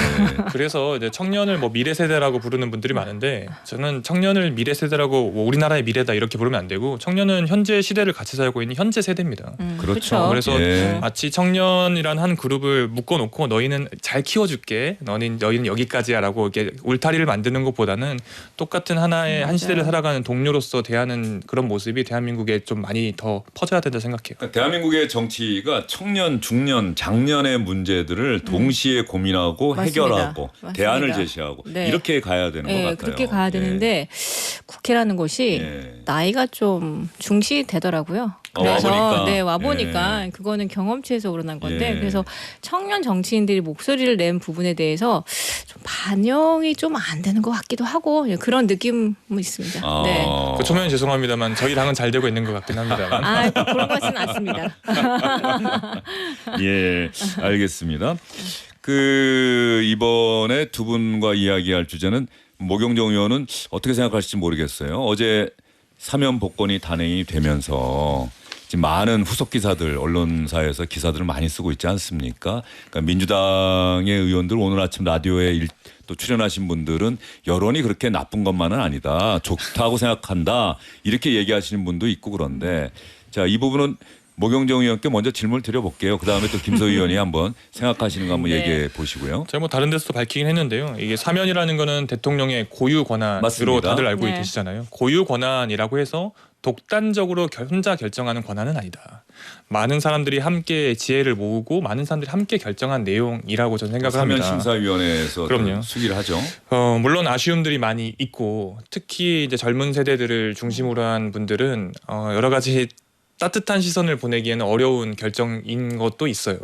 Speaker 8: 그래서 이제 청년을 미래 세대라고 부르는 분들이 많은데 저는 청년을 미래 세대라고 우리나라의 미래다 이렇게 부르면 안 되고 청년은 현재 시대를 같이 살고 있는 현재 세대입니다.
Speaker 1: 그렇죠.
Speaker 8: 그래서
Speaker 1: 예.
Speaker 8: 마치 청년이란 한 그룹을 묶어놓고 너희는 잘 키워줄게. 너희는 여기까지야라고 이렇게 울타리를 만드는 것보다는 똑같은 하나의 한 시대를 살아가는 동료로서 대하는 그런 모습이 대한민국에 좀 많이 더 퍼져야 된다 생각해요.
Speaker 1: 대한민국의 정치가 청년, 중년, 장년의 문제들을 동시에 고민하고
Speaker 7: 맞습니다.
Speaker 1: 해결하고
Speaker 7: 맞습니다.
Speaker 1: 대안을 제시하고
Speaker 7: 네.
Speaker 1: 이렇게 가야 되는 것 같아요.
Speaker 7: 그렇게 가야 되는데 국회라는 곳이
Speaker 1: 예.
Speaker 7: 나이가 좀 중시되더라고요. 그래서
Speaker 1: 와보니까.
Speaker 7: 와보니까 그거는 경험치에서 우러난 건데
Speaker 1: 예.
Speaker 7: 그래서 청년 정치인들이 목소리를 낸 부분에 대해서 좀 반영이 좀 안 되는 것 같기도 하고 그런 느낌은 있습니다. 네.
Speaker 8: 그 초면 죄송합니다만 저희 당은 잘 되고 있는 것 같긴 합니다만.
Speaker 7: 또 그런 것은 않습니다.
Speaker 1: 예, 알겠습니다. 이번에 두 분과 이야기할 주제는 모경정 의원은 어떻게 생각하실지 모르겠어요. 어제 사면 복권이 단행이 되면서 지금 많은 후속 기사들 언론사에서 기사들을 많이 쓰고 있지 않습니까? 그러니까 민주당의 의원들 오늘 아침 라디오에 또 출연하신 분들은 여론이 그렇게 나쁜 것만은 아니다. 좋다고 생각한다. 이렇게 얘기하시는 분도 있고 그런데 자, 이 부분은 모경정 의원께 먼저 질문을 드려볼게요. 그다음에 또 김소희 의원이 한번 생각하시는 거 한번
Speaker 7: 네.
Speaker 1: 얘기해 보시고요.
Speaker 8: 제가 다른 데서도 밝히긴 했는데요. 이게 사면이라는 거는 대통령의 고유 권한으로
Speaker 1: 맞습니다.
Speaker 8: 다들 알고
Speaker 7: 네.
Speaker 8: 계시잖아요. 고유 권한이라고 해서 독단적으로 혼자 결정하는 권한은 아니다. 많은 사람들이 함께 지혜를 모으고 많은 사람들이 함께 결정한 내용이라고 저는 생각을 합니다.
Speaker 1: 사면심사위원회에서
Speaker 8: 그럼요.
Speaker 1: 수기를 하죠.
Speaker 8: 물론 아쉬움들이 많이 있고 특히 이제 젊은 세대들을 중심으로 한 분들은 여러 가지 따뜻한 시선을 보내기에는 어려운 결정인 것도 있어요.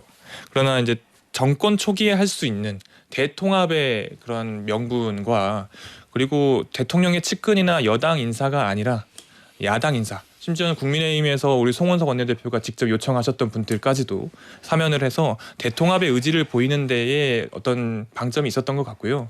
Speaker 8: 그러나 이제 정권 초기에 할 수 있는 대통합의 그런 명분과 그리고 대통령의 측근이나 여당 인사가 아니라 야당 인사, 심지어는 국민의힘에서 우리 송원석 원내대표가 직접 요청하셨던 분들까지도 사면을 해서 대통합의 의지를 보이는 데에 어떤 방점이 있었던 것 같고요.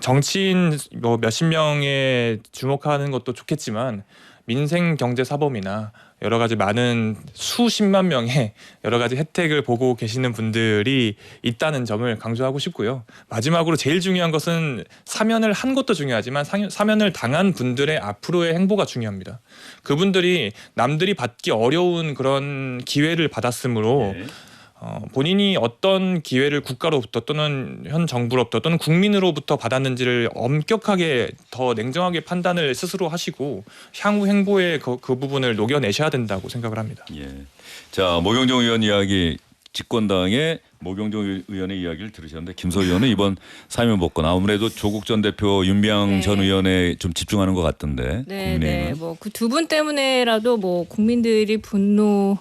Speaker 8: 정치인 몇십 명에 주목하는 것도 좋겠지만 민생 경제 사범이나 여러 가지 많은 수십만 명의 여러 가지 혜택을 보고 계시는 분들이 있다는 점을 강조하고 싶고요. 마지막으로 제일 중요한 것은 사면을 한 것도 중요하지만 사면을 당한 분들의 앞으로의 행보가 중요합니다. 그분들이 남들이 받기 어려운 그런 기회를 받았으므로
Speaker 1: 네.
Speaker 8: 본인이 어떤 기회를 국가로부터 또는 현 정부로부터 또는 국민으로부터 받았는지를 엄격하게 더 냉정하게 판단을 스스로 하시고 향후 행보에 그 부분을 녹여내셔야 된다고 생각을 합니다.
Speaker 1: 예. 자, 모경정 의원 이야기, 집권당의 모경정 의원의 이야기를 들으셨는데 김소 의원은 이번 사면 복권 아무래도 조국 전 대표, 윤미향
Speaker 7: 네.
Speaker 1: 전 의원에 좀 집중하는 것 같던데.
Speaker 7: 네,
Speaker 1: 국민의힘은.
Speaker 7: 뭐 그 두 분 때문에라도 뭐 국민들이 분노를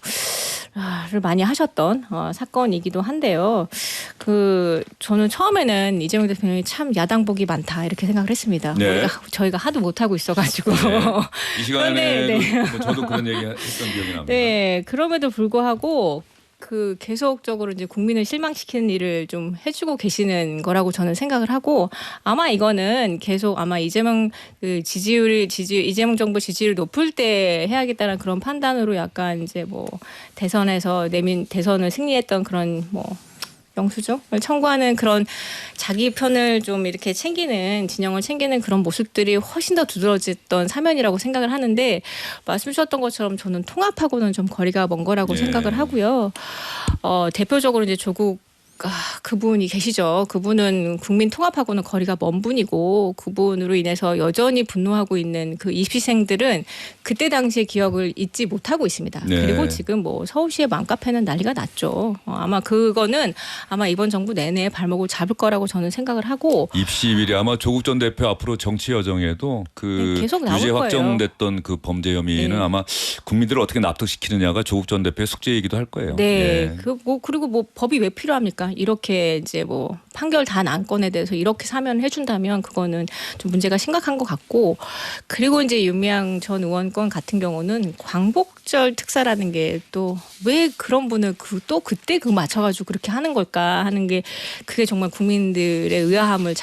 Speaker 7: 많이 하셨던 사건이기도 한데요. 저는 처음에는 이재명 대표님이 참 야당복이 많다 이렇게 생각을 했습니다.
Speaker 1: 네.
Speaker 7: 저희가 하도 못하고 있어가지고.
Speaker 1: 네. 이 시간에
Speaker 7: 네.
Speaker 1: 뭐 저도 그런 얘기 했던 기억이 납니다.
Speaker 7: 네, 그럼에도 불구하고 계속적으로 이제 국민을 실망시키는 일을 좀 해주고 계시는 거라고 저는 생각을 하고 아마 이거는 계속 아마 이재명 이재명 정부 지지율 높을 때 해야겠다는 그런 판단으로 약간 이제 뭐 대선을 승리했던 그런 뭐 영수증을 청구하는 그런 자기 편을 좀 이렇게 진영을 챙기는 그런 모습들이 훨씬 더 두드러졌던 사면이라고 생각을 하는데 말씀 주셨던 것처럼 저는 통합하고는 좀 거리가 먼 거라고
Speaker 1: 네.
Speaker 7: 생각을 하고요. 대표적으로 이제 조국 그분이 계시죠. 그분은 국민 통합하고는 거리가 먼 분이고 그분으로 인해서 여전히 분노하고 있는 그 입시생들은 그때 당시의 기억을 잊지 못하고 있습니다.
Speaker 1: 네.
Speaker 7: 그리고 지금 뭐 서울시의 맘카페는 난리가 났죠. 아마 그거는 아마 이번 정부 내내 발목을 잡을 거라고 저는 생각을 하고
Speaker 1: 입시 비리 아마 조국 전 대표 앞으로 정치 여정에도
Speaker 7: 네, 계속 나올
Speaker 1: 유죄
Speaker 7: 거예요.
Speaker 1: 확정됐던 그 범죄 혐의는
Speaker 7: 네.
Speaker 1: 아마 국민들을 어떻게 납득시키느냐가 조국 전 대표의 숙제이기도 할 거예요.
Speaker 7: 네.
Speaker 1: 예.
Speaker 7: 그리고 뭐 법이 왜 필요합니까? 이렇게 이제 뭐 판결 다 난 건에 대해서 이렇게 사면을 해준다면 그거는 좀 문제가 심각한 것 같고 그리고 이제 윤미향 전 의원 건 같은 경우는 광복절 특사라는 게 또 왜 그런 분을 또 그때 맞춰가지고 그렇게 하는 걸까 하는 게 그게 정말 국민들의 의아함을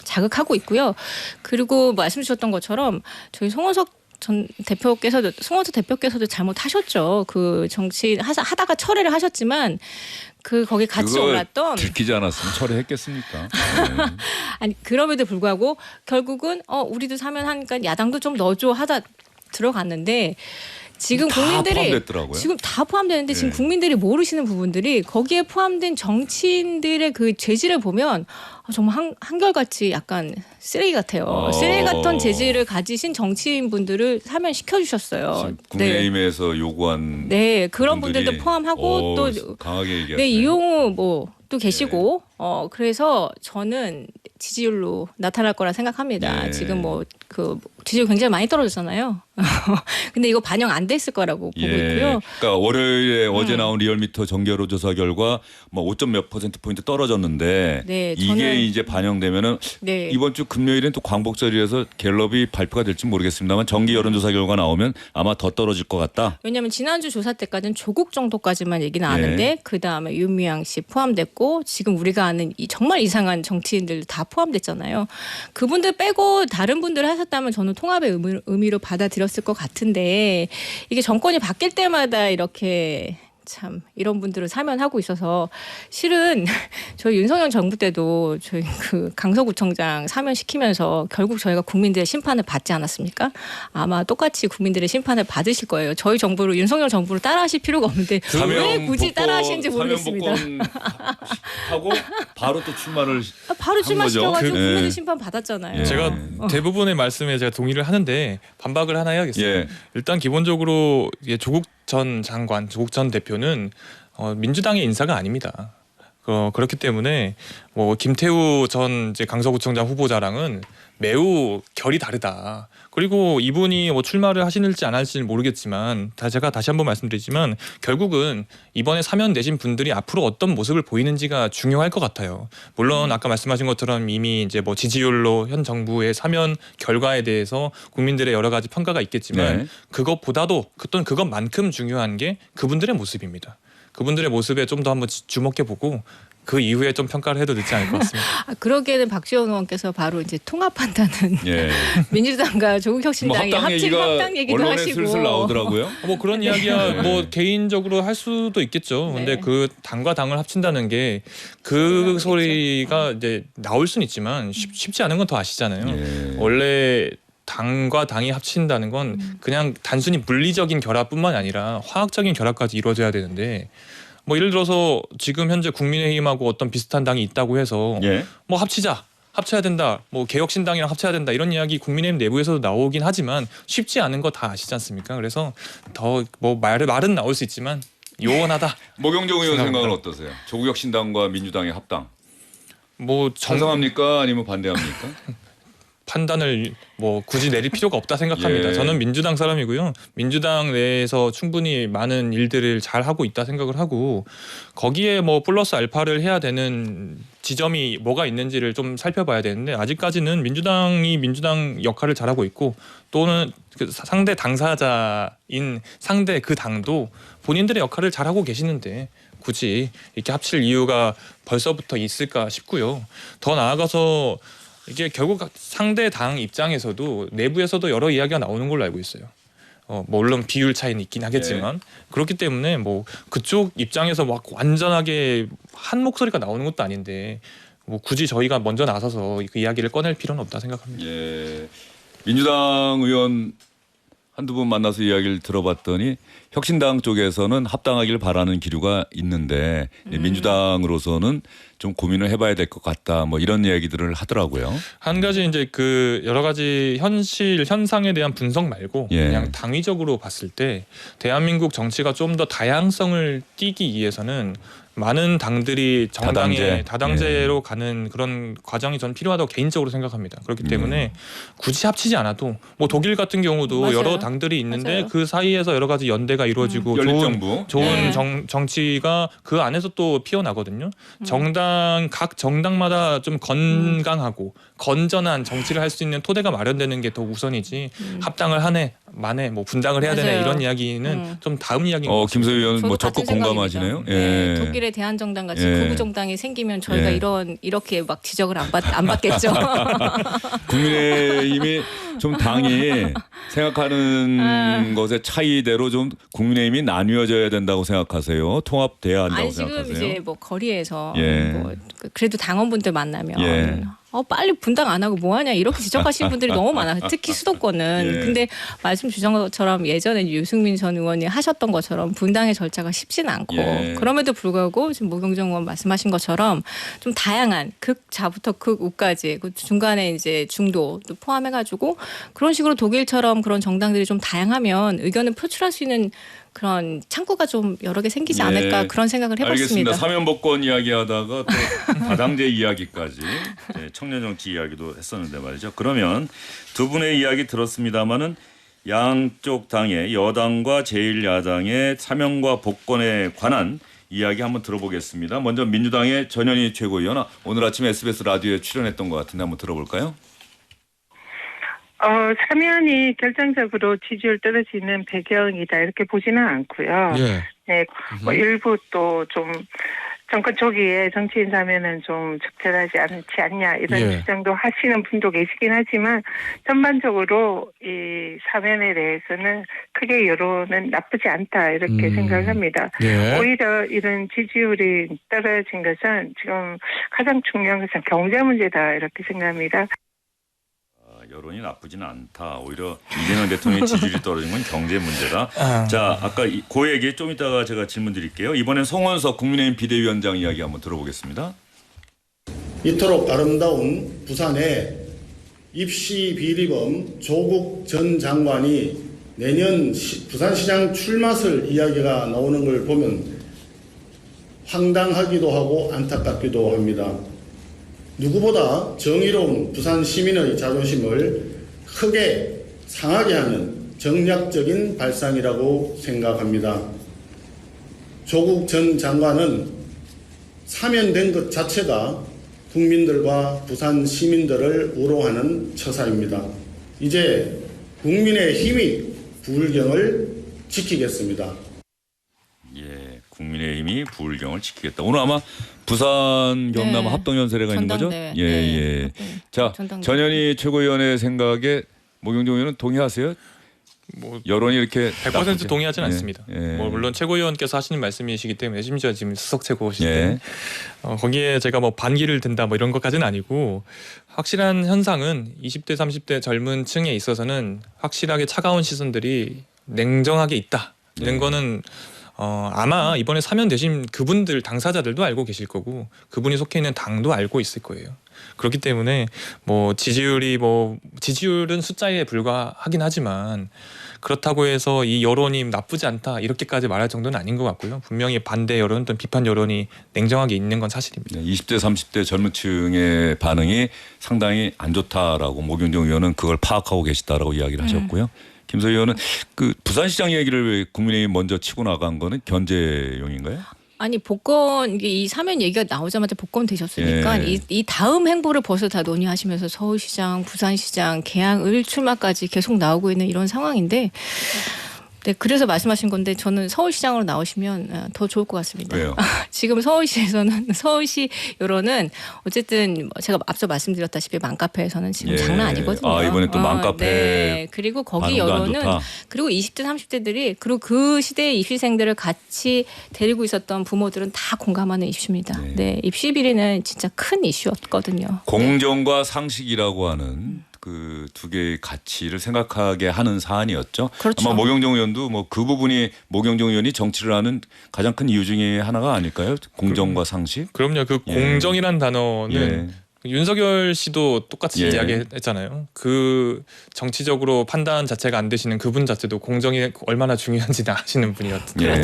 Speaker 7: 자극하고 있고요. 그리고 말씀 주셨던 것처럼 저희 송원석 대표께서도 잘못하셨죠. 정치 하다가 철회를 하셨지만 거기 같이
Speaker 1: 그거
Speaker 7: 올랐던
Speaker 1: 들키지 않았으면 철회했겠습니까? 네.
Speaker 7: 아니 그럼에도 불구하고 결국은 우리도 사면하니까 야당도 좀 넣어줘 하다 들어갔는데 지금
Speaker 1: 다
Speaker 7: 국민들이
Speaker 1: 포함됐더라고요.
Speaker 7: 지금 다 포함되는데 지금
Speaker 1: 네.
Speaker 7: 국민들이 모르시는 부분들이 거기에 포함된 정치인들의 그 재질을 보면 정말 한결같이 약간 쓰레기 같아요. 쓰레기 같은 재질을 가지신 정치인분들을 사면시켜 주셨어요.
Speaker 1: 국민의힘에서 요구한
Speaker 7: 네, 그런
Speaker 1: 분들이,
Speaker 7: 분들도 포함하고 또
Speaker 1: 강하게 얘기했어요.
Speaker 7: 네, 이용우 또 계시고 그래서 저는 지지율로 나타날 거라 생각합니다.
Speaker 1: 네.
Speaker 7: 지금 지지율 굉장히 많이 떨어졌잖아요. 근데 이거 반영 안 됐을 거라고 보고 있고요.
Speaker 1: 그러니까 월요일에 어제 나온 리얼미터 정기여론 조사 결과 뭐 5점 몇 퍼센트 포인트 떨어졌는데
Speaker 7: 네,
Speaker 1: 이게
Speaker 7: 저는-
Speaker 1: 이제 반영되면은
Speaker 7: 네.
Speaker 1: 이번 주 금요일엔 또 광복절이라서 갤럽이 발표가 될지 모르겠습니다만 정기 여론조사 결과 나오면 아마 더 떨어질 것 같다.
Speaker 7: 왜냐하면 지난주 조사 때까지는 조국 정도까지만 얘기 나왔는데 그 다음에 윤미향 씨 포함됐고 지금 우리가 아는 정말 이상한 정치인들 다 포함됐잖아요. 그분들 빼고 다른 분들 하셨다면 저는 통합의 의미로 받아들였을 것 같은데 이게 정권이 바뀔 때마다 이렇게 참 이런 분들을 사면하고 있어서 실은 저희 윤석열 정부 때도 저희 그 강서구청장 사면시키면서 결국 저희가 국민들의 심판을 받지 않았습니까? 아마 똑같이 국민들의 심판을 받으실 거예요. 저희 정부를 윤석열 정부를 따라하실 필요가 없는데 왜 굳이 따라하시는지 모르겠습니다.
Speaker 1: 하고 바로 또 출마를
Speaker 7: 바로 출마시켜가지고
Speaker 1: 예.
Speaker 7: 국민의 심판 받았잖아요.
Speaker 8: 제가 대부분의 말씀에 제가 동의를 하는데 반박을 하나 해야겠어요.
Speaker 1: 예.
Speaker 8: 일단 기본적으로 조국 전 장관, 조국 전 대표는 민주당의 인사가 아닙니다. 그렇기 때문에 뭐 김태우 전 이제 강서구청장 후보자랑은 매우 결이 다르다. 그리고 이분이 뭐 출마를 하실지 안 할지는 모르겠지만 제가 다시 한번 말씀드리지만 결국은 이번에 사면되신 분들이 앞으로 어떤 모습을 보이는지가 중요할 것 같아요. 물론 아까 말씀하신 것처럼 이미 이제 뭐 지지율로 현 정부의 사면 결과에 대해서 국민들의 여러 가지 평가가 있겠지만
Speaker 1: 네.
Speaker 8: 그것보다도 또는 그것만큼 중요한 게 그분들의 모습입니다. 그분들의 모습에 좀 더 한번 주목해보고 그 이후에 좀 평가를 해도 늦지 않을 것 같습니다.
Speaker 7: 그러기에는 박지원 의원께서 바로 이제 통합한다는
Speaker 1: 예.
Speaker 7: 민주당과 조국혁신당이
Speaker 1: 합당 얘기가
Speaker 7: 합당 얘기도
Speaker 1: 언론에
Speaker 7: 하시고
Speaker 1: 슬슬 나오더라고요.
Speaker 8: 뭐 그런 이야기야 뭐 개인적으로 할 수도 있겠죠. 근데
Speaker 7: 네.
Speaker 8: 그 당과 당을 합친다는 게 그 소리가 이제 나올 수는 있지만 쉽지 않은 건 더 아시잖아요.
Speaker 1: 예.
Speaker 8: 원래 당과 당이 합친다는 건 그냥 단순히 물리적인 결합뿐만 아니라 화학적인 결합까지 이루어져야 되는데 뭐 예를 들어서 지금 현재 국민의힘하고 어떤 비슷한 당이 있다고 해서
Speaker 1: 예.
Speaker 8: 뭐 합쳐야 된다. 뭐 개혁신당이랑 합쳐야 된다. 이런 이야기 국민의힘 내부에서도 나오긴 하지만 쉽지 않은 거 다 아시지 않습니까? 그래서 더 뭐 말은 나올 수 있지만 요원하다.
Speaker 1: 모경정 의원
Speaker 8: 생각합니다.
Speaker 1: 생각은 어떠세요? 조국혁신당과 민주당의 합당.
Speaker 8: 뭐
Speaker 1: 찬성합니까? 아니면 반대합니까?
Speaker 8: 판단을 뭐 굳이 내릴 필요가 없다 생각합니다.
Speaker 1: 예.
Speaker 8: 저는 민주당 사람이고요. 민주당 내에서 충분히 많은 일들을 잘 하고 있다 생각을 하고 거기에 뭐 플러스 알파를 해야 되는 지점이 뭐가 있는지를 좀 살펴봐야 되는데 아직까지는 민주당이 민주당 역할을 잘하고 있고 또는 그 상대 당사자인 상대 그 당도 본인들의 역할을 잘하고 계시는데 굳이 이렇게 합칠 이유가 벌써부터 있을까 싶고요. 더 나아가서 이게 결국 상대 당 입장에서도 내부에서도 여러 이야기가 나오는 걸로 알고 있어요. 물론 비율 차이는 있긴 하겠지만 그렇기 때문에 뭐 그쪽 입장에서 막 완전하게 한 목소리가 나오는 것도 아닌데 뭐 굳이 저희가 먼저 나서서 그 이야기를 꺼낼 필요는 없다 생각합니다.
Speaker 1: 예. 민주당 의원 한두 번 만나서 이야기를 들어봤더니 혁신당 쪽에서는 합당하기를 바라는 기류가 있는데 민주당으로서는 좀 고민을 해봐야 될 것 같다. 뭐 이런 얘기들을 하더라고요.
Speaker 8: 한 가지 이제 그 여러 가지 현상에 대한 분석 말고
Speaker 1: 예.
Speaker 8: 그냥 당위적으로 봤을 때 대한민국 정치가 좀 더 다양성을 띠기 위해서는 많은 당들이 정당의 다당제로 가는 그런 과정이 전 필요하다고 개인적으로 생각합니다. 그렇기 때문에 굳이 합치지 않아도 뭐 독일 같은 경우도
Speaker 7: 맞아요.
Speaker 8: 여러 당들이 있는데
Speaker 7: 맞아요.
Speaker 8: 그 사이에서 여러 가지 연대가 이루어지고
Speaker 1: 연립정부.
Speaker 8: 좋은
Speaker 7: 네.
Speaker 8: 정치가 그 안에서 또 피어나거든요. 각 정당마다 좀 건강하고 건전한 정치를 할 수 있는 토대가 마련되는 게 더 우선이지 합당을 하네 만에 뭐 분당을 해야 되네
Speaker 7: 맞아요.
Speaker 8: 이런 이야기는 좀 다음 이야기인 것 같습니다.
Speaker 1: 김소희 의원 뭐
Speaker 7: 저도
Speaker 1: 적극
Speaker 7: 같은
Speaker 1: 공감하시네요.
Speaker 7: 생각입니다.
Speaker 1: 예.
Speaker 7: 네, 독일의 대한정당 같이
Speaker 1: 예.
Speaker 7: 극우 정당이 생기면 저희가
Speaker 1: 예.
Speaker 7: 이렇게 막 지적을 안 받겠죠.
Speaker 1: 국민의힘이 좀 당이 생각하는 것의 차이대로 좀 국민의힘이 나뉘어져야 된다고 생각하세요? 통합돼야 한다고
Speaker 7: 아니 지금
Speaker 1: 생각하세요?
Speaker 7: 이제 뭐 거리에서
Speaker 1: 예.
Speaker 7: 뭐 그래도 당원분들 만나면
Speaker 1: 예.
Speaker 7: 빨리 분당 안 하고 뭐하냐 이렇게 지적하시는 분들이 너무 많아요. 특히 수도권은.
Speaker 1: 예.
Speaker 7: 근데 말씀 주신 것처럼 예전에 유승민 전 의원이 하셨던 것처럼 분당의 절차가 쉽지는 않고
Speaker 1: 예.
Speaker 7: 그럼에도 불구하고 지금 모경정 의원 말씀하신 것처럼 좀 다양한 극자부터 극우까지 그 중간에 이제 중도도 포함해가지고 그런 식으로 독일처럼 그런 정당들이 좀 다양하면 의견을 표출할 수 있는 그런 창구가 좀 여러 개 생기지 않을까 그런 생각을 해봤습니다.
Speaker 1: 알겠습니다. 사면복권 이야기하다가 또 다당제 이야기까지 청년 정치 이야기도 했었는데 말이죠. 그러면 두 분의 이야기 들었습니다마는 양쪽 당의 여당과 제1야당의 사면과 복권에 관한 이야기 한번 들어보겠습니다. 먼저 민주당의 전현희 최고위원 오늘 아침 SBS 라디오에 출연했던 것 같은데 한번 들어볼까요?
Speaker 9: 사면이 결정적으로 지지율 떨어지는 배경이다 이렇게 보지는 않고요.
Speaker 8: 예.
Speaker 9: 네, 뭐 일부 또 좀 정권 초기에 정치인 사면은 좀 적절하지 않지 않냐 이런
Speaker 10: 예.
Speaker 9: 주장도 하시는 분도 계시긴 하지만 전반적으로 이 사면에 대해서는 크게 여론은 나쁘지 않다 이렇게 생각합니다.
Speaker 10: 예.
Speaker 9: 오히려 이런 지지율이 떨어진 것은 지금 가장 중요한 것은 경제 문제다 이렇게 생각합니다.
Speaker 1: 여론이 나쁘지는 않다. 오히려 이재명 대통령의 지지율이 떨어진 건 경제 문제다. 자, 아까 그 얘기 좀 이따가 제가 질문 드릴게요. 이번엔 송원석 국민의힘 비대위원장 이야기 한번 들어보겠습니다.
Speaker 11: 이토록 아름다운 부산에 입시 비리범 조국 전 장관이 내년 부산시장 출마설 이야기가 나오는 걸 보면 황당하기도 하고 안타깝기도 합니다. 누구보다 정의로운 부산 시민의 자존심을 크게 상하게 하는 정략적인 발상이라고 생각합니다. 조국 전 장관은 사면된 것 자체가 국민들과 부산 시민들을 우롱하는 처사입니다. 이제 국민의힘이 부울경을 지키겠습니다.
Speaker 1: 예, 국민의힘이 부울경을 지키겠다. 오늘 아마 부산 경남
Speaker 7: 네.
Speaker 1: 합동연설회가 있는 거죠?
Speaker 7: 전당대회.
Speaker 1: 예,
Speaker 7: 네.
Speaker 1: 예. 자,
Speaker 7: 전당대회.
Speaker 1: 전현희 최고위원의 생각에 모경종 의원은 동의하세요?
Speaker 8: 뭐
Speaker 1: 여론이 이렇게
Speaker 8: 100% 동의하진
Speaker 1: 예.
Speaker 8: 않습니다.
Speaker 1: 예.
Speaker 8: 뭐 물론 최고위원께서 하시는 말씀이시기 때문에 심지어 지금 수석 최고시기
Speaker 1: 예.
Speaker 8: 때문에 거기에 제가 뭐 반기를 든다 뭐 이런 것까지는 아니고 확실한 현상은 20대 30대 젊은 층에 있어서는 확실하게 차가운 시선들이 냉정하게 있다. 이런
Speaker 1: 네.
Speaker 8: 거는 아마 이번에 사면되신 그분들 당사자들도 알고 계실 거고 그분이 속해 있는 당도 알고 있을 거예요. 그렇기 때문에 뭐 지지율은 숫자에 불과하긴 하지만 그렇다고 해서 이 여론이 나쁘지 않다 이렇게까지 말할 정도는 아닌 것 같고요. 분명히 반대 여론 또는 비판 여론이 냉정하게 있는 건 사실입니다.
Speaker 1: 20대 30대 젊은 층의 반응이 상당히 안 좋다라고 모경종 의원은 그걸 파악하고 계시다라고 이야기를 하셨고요. 김소희 의원은 그 부산시장 얘기를 왜 국민의힘이 먼저 치고 나간 거는 견제용인가요?
Speaker 7: 아니 복권 이게 이 사면 얘기가 나오자마자 복권 되셨으니까
Speaker 1: 예.
Speaker 7: 이 다음 행보를 벌써 다 논의하시면서 서울시장, 부산시장, 개항을 출마까지 계속 나오고 있는 이런 상황인데 네, 그래서 말씀하신 건데 저는 서울시장으로 나오시면 더 좋을 것 같습니다.
Speaker 1: 왜요?
Speaker 7: 지금 서울시에서는 서울시 여론은 어쨌든 제가 앞서 말씀드렸다시피 맘카페에서는 지금
Speaker 1: 예.
Speaker 7: 장난 아니거든요.
Speaker 1: 아, 이번에 또 맘카페
Speaker 7: 네. 그리고 거기
Speaker 1: 반응도 안
Speaker 7: 여론은
Speaker 1: 좋다.
Speaker 7: 그리고 20대 30대들이 그리고 그 시대의 입시생들을 같이 데리고 있었던 부모들은 다 공감하는 이슈입니다.
Speaker 1: 네.
Speaker 7: 네, 입시 비리는 진짜 큰 이슈였거든요.
Speaker 1: 공정과 상식이라고 하는 그 두 개의 가치를 생각하게 하는 사안이었죠.
Speaker 7: 그렇죠.
Speaker 1: 아마 모경종 의원도 뭐 그 부분이 모경종 의원이 정치를 하는 가장 큰 이유 중에 하나가 아닐까요? 공정과 상식.
Speaker 8: 그럼요. 그
Speaker 1: 예.
Speaker 8: 공정이란 단어는 윤석열 씨도 똑같이
Speaker 1: 예.
Speaker 8: 이야기했잖아요. 그 정치적으로 판단 자체가 안 되시는 그분 자체도 공정이 얼마나 중요한지 아시는 분이었거든요.
Speaker 1: 예.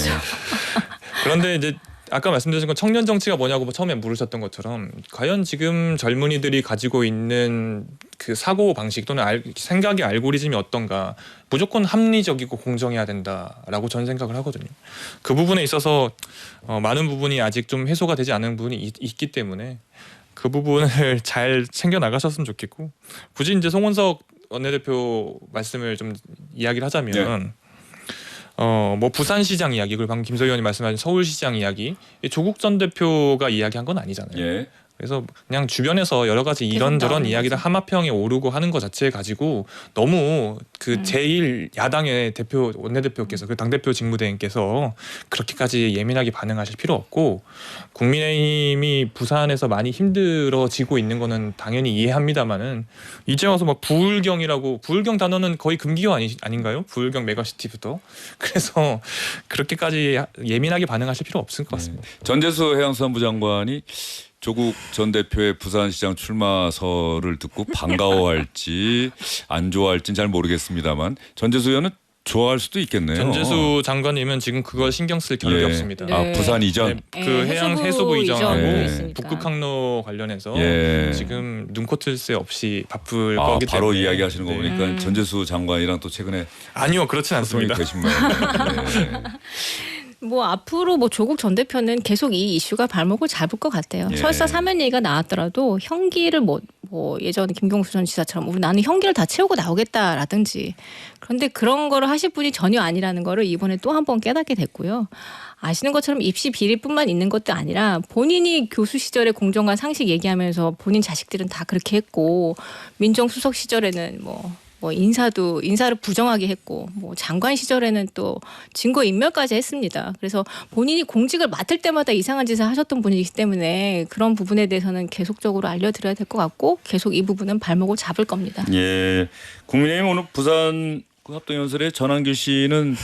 Speaker 8: 그런데 이제 아까 말씀드린 건 청년 정치가 뭐냐고 처음에 물으셨던 것처럼 과연 지금 젊은이들이 가지고 있는 그 사고 방식 또는 생각의 알고리즘이 어떤가 무조건 합리적이고 공정해야 된다라고 저는 생각을 하거든요. 그 부분에 있어서 많은 부분이 아직 좀 해소가 되지 않은 부분이 있기 때문에 그 부분을 잘 챙겨 나가셨으면 좋겠고 굳이 이제 송원석 원내대표 말씀을 좀 이야기를 하자면 뭐 부산시장 이야기 그리고 방금 김소희 의원이 말씀하신 서울시장 이야기 조국 전 대표가 이야기한 건 아니잖아요.
Speaker 1: 예.
Speaker 8: 그래서 그냥 주변에서 여러 가지 이런저런 이야기를 하마평에 오르고 하는 것 자체 가지고 너무 그 제1 야당의 대표 원내대표께서 그 당대표 직무대행께서 그렇게까지 예민하게 반응하실 필요 없고 국민의힘이 부산에서 많이 힘들어지고 있는 거는 당연히 이해합니다만은 이제 와서 막 부울경 단어는 거의 금기어 아닌가요? 부울경 메가시티부터. 그래서 그렇게까지 예민하게 반응하실 필요 없을 것 같습니다.
Speaker 1: 전재수 해양수산부 장관이 조국 전 대표의 부산시장 출마설을 듣고 반가워할지 안 좋아할지는 잘 모르겠습니다만 전재수 의원은 좋아할 수도 있겠네요.
Speaker 8: 전재수 장관님은 지금 그걸 신경 쓸 겨를이
Speaker 1: 예.
Speaker 8: 없습니다.
Speaker 1: 아, 부산 이전.
Speaker 8: 그 해수부 이전하고
Speaker 1: 예.
Speaker 8: 북극 항로 관련해서
Speaker 1: 예.
Speaker 8: 지금 눈코뜰 새 없이 바쁠
Speaker 1: 아,
Speaker 8: 거기
Speaker 1: 바로
Speaker 8: 때문에
Speaker 1: 이야기하시는 거 보니까 전재수 장관이랑 또 최근에
Speaker 8: 아니요 그렇진 않습니다.
Speaker 1: 되신 모양이에요. 네.
Speaker 7: 뭐 앞으로 뭐 조국 전 대표는 계속 이 이슈가 발목을 잡을 것 같아요.
Speaker 1: 예.
Speaker 7: 설사 사면 얘기가 나왔더라도 형기를 뭐 뭐 예전 김경수 전 지사처럼 우리 나는 형기를 다 채우고 나오겠다라든지 그런데 그런 거를 하실 분이 전혀 아니라는 거를 이번에 또 한 번 깨닫게 됐고요. 아시는 것처럼 입시 비리뿐만 있는 것도 아니라 본인이 교수 시절에 공정과 상식 얘기하면서 본인 자식들은 다 그렇게 했고 민정수석 시절에는 뭐 인사를 부정하게 했고 뭐 장관 시절에는 또 증거 인멸까지 했습니다. 그래서 본인이 공직을 맡을 때마다 이상한 짓을 하셨던 분이기 때문에 그런 부분에 대해서는 계속적으로 알려드려야 될 것 같고 계속 이 부분은 발목을 잡을 겁니다.
Speaker 1: 예, 국민의힘 오늘 부산 합동연설에 전한길 씨는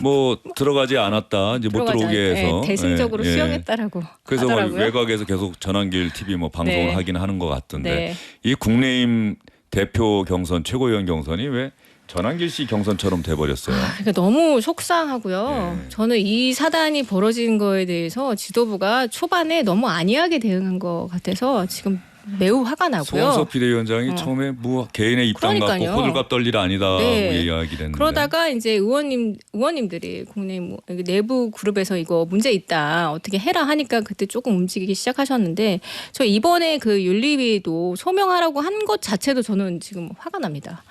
Speaker 1: 뭐 들어가지 않았다, 이제 못 들어오게 해서
Speaker 7: 대승적으로 수용했다라고
Speaker 1: 그래서
Speaker 7: 하더라고요.
Speaker 1: 외곽에서 계속 전한길 TV 뭐 방송을
Speaker 7: 네.
Speaker 1: 하긴 하는 것 같던데
Speaker 7: 네.
Speaker 1: 이 국민의힘 대표 경선 최고위원 경선이 왜 전한길 씨 경선처럼 돼버렸어요?
Speaker 7: 그러니까 너무 속상하고요.
Speaker 1: 예.
Speaker 7: 저는 이 사단이 벌어진 거에 대해서 지도부가 초반에 너무 안이하게 대응한 것 같아서 지금 매우 화가 나고요.
Speaker 1: 송원석 비대위원장이 처음에 뭐 개인의 입당 갖고
Speaker 7: 그러니까요.
Speaker 1: 호들갑 떨일 아니다고
Speaker 7: 네.
Speaker 1: 이야기를 했는데
Speaker 7: 그러다가 이제 의원님들이 국내의힘 내부 그룹에서 이거 문제 있다 어떻게 해라 하니까 그때 조금 움직이기 시작하셨는데 저 이번에 그 윤리위도 소명하라고 한 것 자체도 저는 지금 화가 납니다.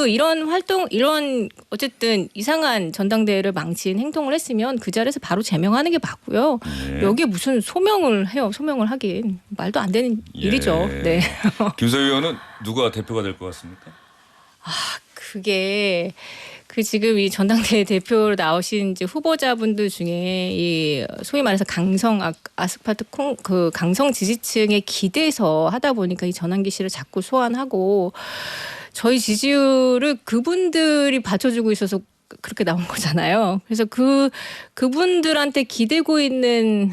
Speaker 7: 이런 활동 이런 어쨌든 이상한 전당대회를 망친 행동을 했으면 그 자리에서 바로 제명하는 게 맞고요.
Speaker 1: 네.
Speaker 7: 여기에 무슨 소명을 해요? 소명을 하긴 말도 안 되는 일이죠. 네.
Speaker 1: 김소희 의원은 누가 대표가 될 것 같습니까?
Speaker 7: 그게 지금 이 전당대회 대표로 나오신 이제 후보자분들 중에 이 소위 말해서 강성 아스팔트 강성 지지층에 기대서 하다 보니까 이 전한기 씨를 자꾸 소환하고 저희 지지율을 그분들이 받쳐주고 있어서 그렇게 나온 거잖아요. 그래서 그분들한테 기대고 있는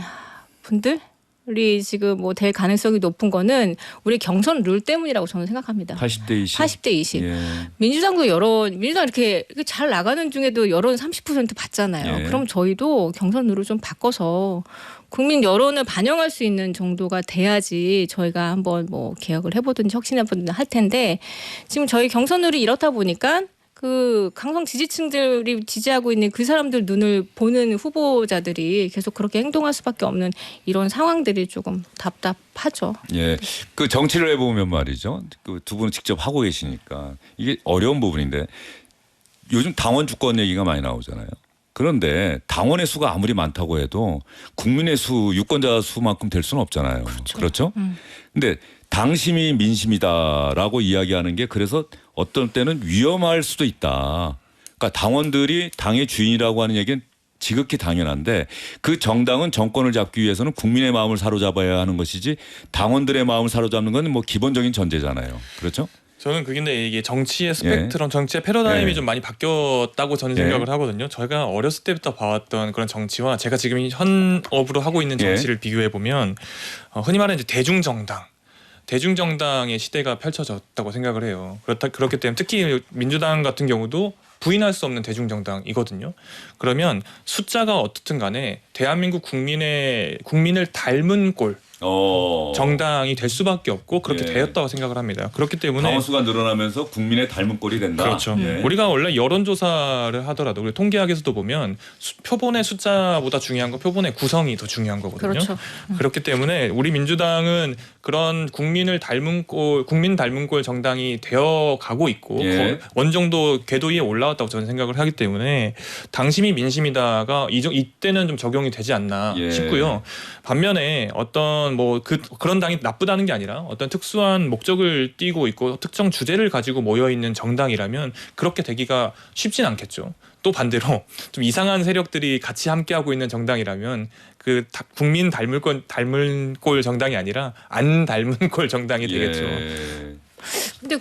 Speaker 7: 분들이 지금 뭐 될 가능성이 높은 거는 우리 경선 룰 때문이라고 저는 생각합니다.
Speaker 1: 80대 20.
Speaker 7: 80대 20.
Speaker 1: 예.
Speaker 7: 민주당 이렇게 잘 나가는 중에도 여론 30% 받잖아요.
Speaker 1: 예.
Speaker 7: 그럼 저희도 경선 룰을 좀 바꿔서 국민 여론을 반영할 수 있는 정도가 돼야지 저희가 한번 뭐 개혁을 해보든지 혁신해보든지 할 텐데 지금 저희 경선 룰이 이렇다 보니까 그 강성 지지층들이 지지하고 있는 그 사람들 눈을 보는 후보자들이 계속 그렇게 행동할 수밖에 없는 이런 상황들이 조금 답답하죠.
Speaker 1: 예, 그 정치를 해보면 말이죠. 그 두 분은 직접 하고 계시니까 이게 어려운 부분인데 요즘 당원 주권 얘기가 많이 나오잖아요. 그런데 당원의 수가 아무리 많다고 해도 국민의 수, 유권자 수만큼 될 수는 없잖아요. 그렇죠? 근데 당심이 민심이다라고 이야기하는 게 그래서 어떤 때는 위험할 수도 있다. 그러니까 당원들이 당의 주인이라고 하는 얘기는 지극히 당연한데 그 정당은 정권을 잡기 위해서는 국민의 마음을 사로잡아야 하는 것이지 당원들의 마음을 사로잡는 건 뭐 기본적인 전제잖아요. 그렇죠?
Speaker 8: 저는 근데 이게 정치의 스펙트럼, 정치의 패러다임이 좀 많이 바뀌었다고 저는 생각을 하거든요. 저희가 어렸을 때부터 봐왔던 그런 정치와 제가 지금 현업으로 하고 있는 정치를 비교해 보면 흔히 말하는 이제 대중정당의 시대가 펼쳐졌다고 생각을 해요. 그렇기 때문에 특히 민주당 같은 경우도 부인할 수 없는 대중정당이거든요. 그러면 숫자가 어떻든 간에 대한민국 국민을 닮은 꼴 정당이 될 수밖에 없고 그렇게 되었다고 생각을 합니다. 그렇기 때문에
Speaker 1: 당원 수가 늘어나면서 국민의 닮은 꼴이 된다.
Speaker 8: 그렇죠. 우리가 원래 여론조사를 하더라도 우리 통계학에서도 보면 표본의 숫자보다 중요한 건 표본의 구성이 더 중요한 거거든요.
Speaker 7: 그렇죠.
Speaker 8: 그렇기 때문에 우리 민주당은 그런 국민 닮은 꼴 정당이 되어 가고 있고 어느 정도 궤도 위에 올라왔다고 저는 생각을 하기 때문에 당심이 민심이다가 이때는 좀 적용이 되지 않나 싶고요. 반면에 어떤 그런 당이 나쁘다는 게 아니라 어떤 특수한 목적을 띠고 있고 특정 주제를 가지고 모여 있는 정당이라면 그렇게 되기가 쉽진 않겠죠. 또 반대로 좀 이상한 세력들이 같이 함께하고 있는 정당이라면 그 국민 닮은 꼴 정당이 아니라 안 닮은 꼴 정당이 되겠죠.
Speaker 7: 근데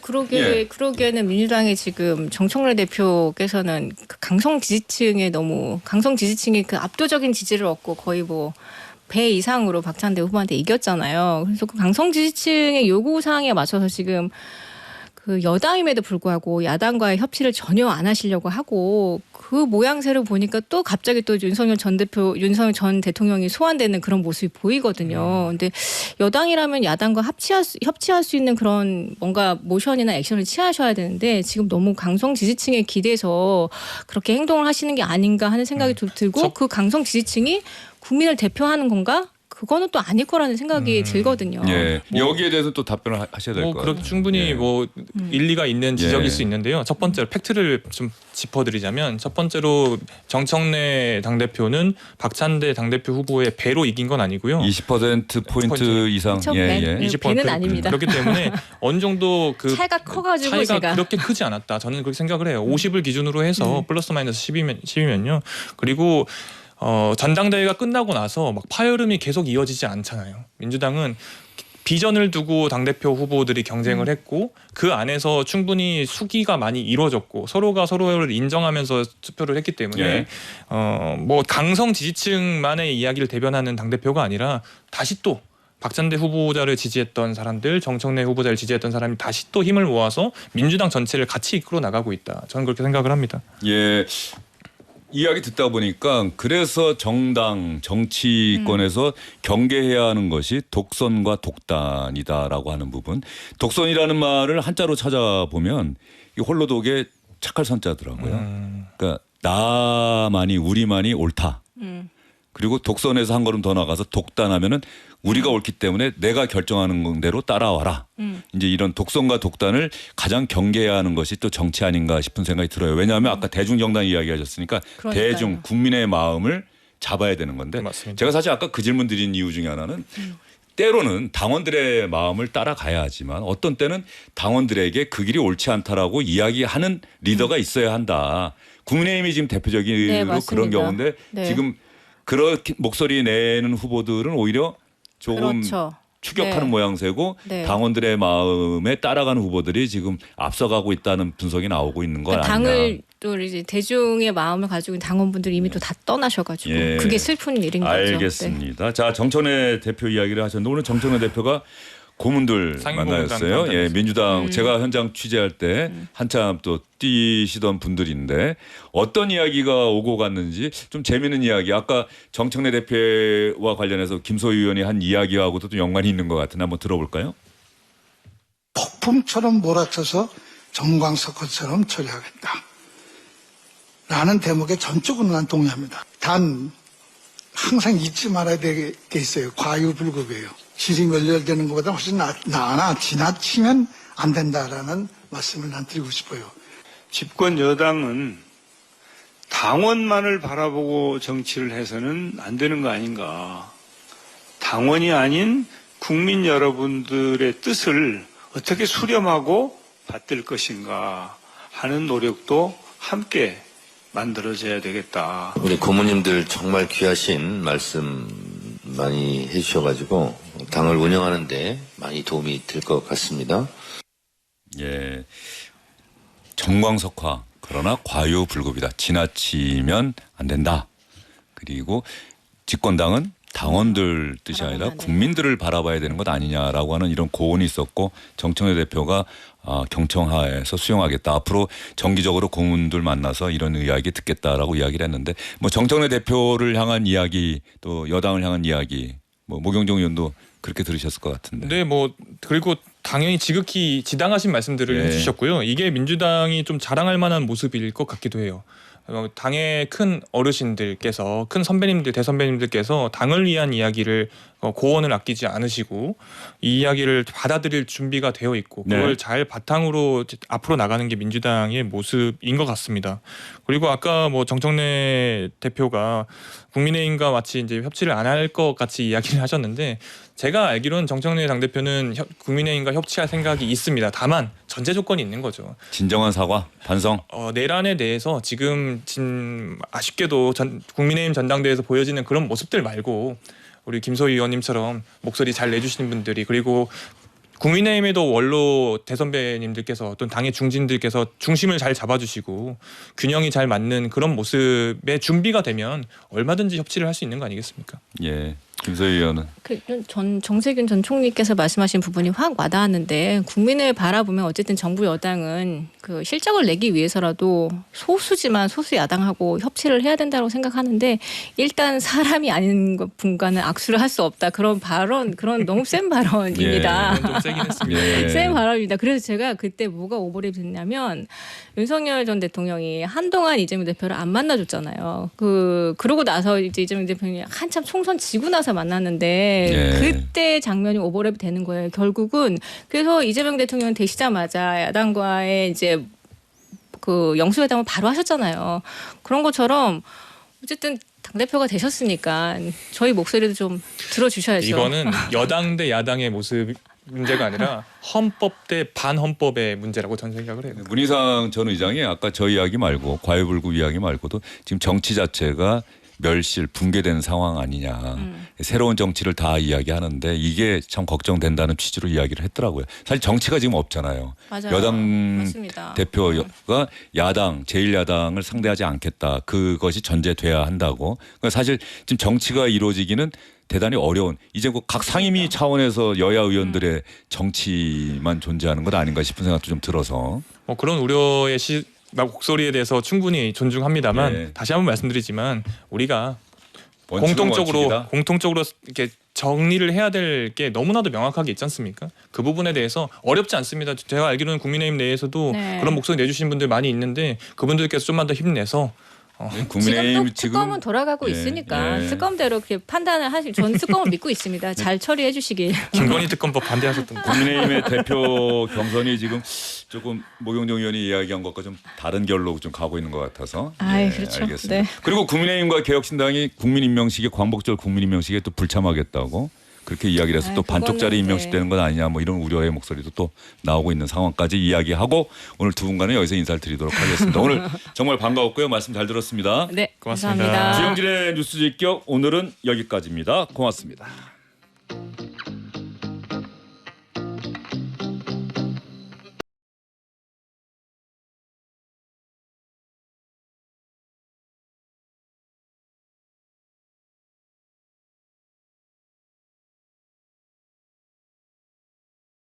Speaker 7: 그러기에는 민주당의 지금 정청래 대표께서는 그 강성 지지층이 그 압도적인 지지를 얻고 거의 뭐 배 이상으로 박찬대 후보한테 이겼잖아요. 그래서 그 강성 지지층의 요구 사항에 맞춰서 지금 그 여당임에도 불구하고 야당과의 협치를 전혀 안 하시려고 하고 그 모양새를 보니까 또 갑자기 또 윤석열 전 대통령이 소환되는 그런 모습이 보이거든요. 근데 여당이라면 야당과 협치할 수 있는 그런 뭔가 모션이나 액션을 취하셔야 되는데 지금 너무 강성 지지층에 기대서 그렇게 행동을 하시는 게 아닌가 하는 생각이 들고 그 강성 지지층이 국민을 대표하는 건가? 그거는 또 아닐 거라는 생각이 들거든요.
Speaker 1: 예. 여기에 대해서 또 답변을 하셔야 될 것 같아요.
Speaker 8: 그렇게 충분히
Speaker 1: 예.
Speaker 8: 뭐 일리가 있는 지적일
Speaker 1: 예.
Speaker 8: 수 있는데요. 첫 번째로 팩트를 좀 짚어드리자면 첫 번째로 정청래 당대표는 박찬대 당대표 후보의 배로 이긴 건 아니고요.
Speaker 1: 20%포인트 이상.
Speaker 7: 그쵸,
Speaker 1: 예, 예.
Speaker 8: 20%
Speaker 7: 배는 아닙니다.
Speaker 8: 그렇기 때문에 어느 정도 그
Speaker 7: 차이가 커가지고
Speaker 8: 차이가
Speaker 7: 제가
Speaker 8: 그렇게 크지 않았다. 저는 그렇게 생각을 해요. 50을 기준으로 해서 플러스 마이너스 10이면요. 그리고 전당대회가 끝나고 나서 막 파열음이 계속 이어지지 않잖아요. 민주당은 비전을 두고 당대표 후보들이 경쟁을 했고 그 안에서 충분히 수기가 많이 이루어졌고 서로가 서로를 인정하면서 투표를 했기 때문에
Speaker 1: 예.
Speaker 8: 뭐 강성 지지층만의 이야기를 대변하는 당대표가 아니라 다시 또 박찬대 후보자를 지지했던 사람들, 정청래 후보자를 지지했던 사람이 다시 또 힘을 모아서 민주당 전체를 같이 이끌어 나가고 있다. 저는 그렇게 생각을 합니다.
Speaker 1: 예. 이야기 듣다 보니까 그래서 정치권에서 경계해야 하는 것이 독선과 독단이다라고 하는 부분. 독선이라는 말을 한자로 찾아보면 이 홀로독의 착할 선자더라고요. 그러니까 나만이 우리만이 옳다. 그리고 독선에서 한 걸음 더 나가서 독단하면은 우리가 옳기 때문에 내가 결정하는 대로 따라와라. 이제 이런 독선과 독단을 가장 경계해야 하는 것이 또 정치 아닌가 싶은 생각이 들어요. 왜냐하면 아까 대중정당 이야기하셨으니까
Speaker 7: 그러니까요.
Speaker 1: 대중 국민의 마음을 잡아야 되는 건데
Speaker 8: 맞습니다.
Speaker 1: 제가 사실 아까 그 질문 드린 이유 중에 하나는 때로는 당원들의 마음을 따라가야 하지만 어떤 때는 당원들에게 그 길이 옳지 않다라고 이야기하는 리더가 있어야 한다. 국민의힘이 지금 대표적으로
Speaker 7: 네,
Speaker 1: 그런
Speaker 7: 맞습니다.
Speaker 1: 경우인데
Speaker 7: 네.
Speaker 1: 지금 그렇게 목소리 내는 후보들은 오히려 조금
Speaker 7: 그렇죠.
Speaker 1: 추격하는
Speaker 7: 네.
Speaker 1: 모양새고
Speaker 7: 네.
Speaker 1: 당원들의 마음에 따라가는 후보들이 지금 앞서가고 있다는 분석이 나오고 있는 건
Speaker 7: 그러니까
Speaker 1: 아닌가.
Speaker 7: 당을 또 이제 대중의 마음을 가지고 있는 당원분들이 이미 또 다 떠나셔가지고
Speaker 1: 예.
Speaker 7: 그게 슬픈 일인 거죠.
Speaker 1: 알겠습니다. 자, 정청래 대표 이야기를 하셨는데 오늘 정청래 대표가 고문들 만나였어요.
Speaker 8: 고문단
Speaker 1: 예, 민주당 제가 현장 취재할 때 한참 또 뛰시던 분들인데 어떤 이야기가 오고 갔는지 좀 재미있는 이야기. 아까 정청래 대표와 관련해서 김소희 의원이 한 이야기하고도 좀 연관이 있는 것 같은데 한번 들어볼까요?
Speaker 10: 폭풍처럼 몰아쳐서 정광석처럼 처리하겠다. 라는 대목에 전적으로 난 동의합니다. 단 항상 잊지 말아야 될 게 있어요. 과유불급이에요. 질이 멸렬되는 것보다 훨씬 나아나 지나치면 안 된다라는 말씀을 난 드리고 싶어요.
Speaker 12: 집권 여당은 당원만을 바라보고 정치를 해서는 안 되는 거 아닌가. 당원이 아닌 국민 여러분들의 뜻을 어떻게 수렴하고 받들 것인가 하는 노력도 함께 만들어져야 되겠다.
Speaker 13: 우리 고모님들 정말 귀하신 말씀 많이 해주셔가지고 당을 운영하는데 많이 도움이 될 것 같습니다.
Speaker 1: 예, 정광석화 그러나 과유불급이다. 지나치면 안 된다. 그리고 집권당은 당원들 뜻이 아니라 국민들을 바라봐야 되는 것 아니냐라고 하는 이런 고언이 있었고 정청래 대표가 경청하에서 수용하겠다. 앞으로 정기적으로 고문들 만나서 이런 이야기 듣겠다라고 이야기를 했는데 뭐 정청래 대표를 향한 이야기 또 여당을 향한 이야기 뭐 모경종 의원도 그렇게 들으셨을 것 같은데.
Speaker 8: 네, 뭐 그리고 당연히 지극히 지당하신 말씀들을
Speaker 1: 네.
Speaker 8: 해주셨고요. 이게 민주당이 좀 자랑할 만한 모습일 것 같기도 해요. 당의 큰 어르신들께서 큰 선배님들 대선배님들께서 당을 위한 이야기를 고언을 아끼지 않으시고 이 이야기를 받아들일 준비가 되어 있고 그걸
Speaker 1: 네.
Speaker 8: 잘 바탕으로 앞으로 나가는 게 민주당의 모습인 것 같습니다. 그리고 아까 뭐 정청래 대표가 국민의힘과 마치 이제 협치를 안 할 것 같이 이야기를 하셨는데 제가 알기로는 정청래 당대표는 국민의힘과 협치할 생각이 있습니다. 다만 전제 조건이 있는 거죠.
Speaker 1: 진정한 사과, 반성.
Speaker 8: 내란에 대해서 지금 아쉽게도 국민의힘 전당대회에서 보여지는 그런 모습들 말고 우리 김소희 의원님처럼 목소리 잘 내주시는 분들이 그리고 국민의힘에도 원로 대선배님들께서 어떤 당의 중진들께서 중심을 잘 잡아주시고 균형이 잘 맞는 그런 모습의 준비가 되면 얼마든지 협치를 할 수 있는 거 아니겠습니까?
Speaker 1: 예, 김소희 의원은.
Speaker 7: 정세균 전 총리께서 말씀하신 부분이 확 와닿았는데 국민을 바라보면 어쨌든 정부 여당은 그 실적을 내기 위해서라도 소수지만 소수 야당하고 협치를 해야 된다고 생각하는데 일단 사람이 아닌 분과는 악수를 할 수 없다 그런 발언 그런 너무 센 발언입니다.
Speaker 8: 좀 세긴 했습니다.
Speaker 1: 예.
Speaker 7: 센 발언입니다. 그래서 제가 그때 뭐가 오버랩 됐냐면 윤석열 전 대통령이 한동안 이재명 대표를 안 만나줬잖아요. 그러고 나서 이제 이재명 대통령이 한참 총선 지고 나서 현장에서 만났는데
Speaker 1: 예.
Speaker 7: 그때 장면이 오버랩이 되는 거예요. 결국은 그래서 이재명 대통령 되시자마자 야당과의 이제 그 영수회담을 바로 하셨잖아요. 그런 것처럼 어쨌든 당대표가 되셨으니까 저희 목소리도 좀 들어주셔야죠.
Speaker 8: 이거는 여당 대 야당의 모습 문제가 아니라 헌법 대 반헌법의 문제라고 저는 생각을 해요.
Speaker 1: 문희상 전 의장이 아까 저 이야기 말고 과유불급 이야기 말고도 지금 정치 자체가 멸실 붕괴된 상황 아니냐. 새로운 정치를 다 이야기하는데 이게 참 걱정된다는 취지로 이야기를 했더라고요. 사실 정치가 지금 없잖아요.
Speaker 7: 맞아요.
Speaker 1: 여당
Speaker 7: 맞습니다.
Speaker 1: 대표가 야당 제1야당을 상대하지 않겠다. 그것이 전제돼야 한다고. 그러니까 사실 지금 정치가 이루어지기는 대단히 어려운 이제 각 상임위 차원에서 여야 의원들의 정치만 존재하는 것 아닌가 싶은 생각도 좀 들어서
Speaker 8: 그런 우려의 목소리에 대해서 충분히 존중합니다만
Speaker 1: 예.
Speaker 8: 다시 한번 말씀드리지만 우리가
Speaker 1: 원칙은
Speaker 8: 공통적으로 이렇게 정리를 해야 될 게 너무나도 명확하게 있지 않습니까? 그 부분에 대해서 어렵지 않습니다. 제가 알기로는 국민의힘 내에서도
Speaker 7: 네.
Speaker 8: 그런 목소리 내주신 분들 많이 있는데 그분들께서 좀만 더 힘내서
Speaker 1: 국민의힘
Speaker 7: 지금도 특검은 돌아가고
Speaker 1: 예,
Speaker 7: 있으니까
Speaker 1: 예.
Speaker 7: 특검대로 이렇게 판단을 하시. 저는 특검을 믿고 있습니다. 잘 처리해 주시길.
Speaker 8: 김건희 특검법 반대하셨던 분.
Speaker 1: 국민의힘의 대표 경선이 지금 조금 모경정 의원이 이야기한 것과 좀 다른 결로 좀 가고 있는 것 같아서
Speaker 7: 그렇죠.
Speaker 1: 알겠습니다.
Speaker 7: 네.
Speaker 1: 그리고 국민의힘과 개혁신당이 국민임명식에 광복절 국민임명식에 또 불참하겠다고 그렇게 이야기를 해서 또 반쪽짜리
Speaker 7: 그거는,
Speaker 1: 임명식 되는 건 아니냐 뭐 이런 우려의 목소리도 또 나오고 있는 상황까지 이야기하고 오늘 두 분과는 여기서 인사를 드리도록 하겠습니다. 오늘 정말 반가웠고요. 말씀 잘 들었습니다.
Speaker 7: 네,
Speaker 8: 고맙습니다.
Speaker 7: 감사합니다.
Speaker 1: 주영진의 뉴스 직격 오늘은 여기까지입니다. 고맙습니다.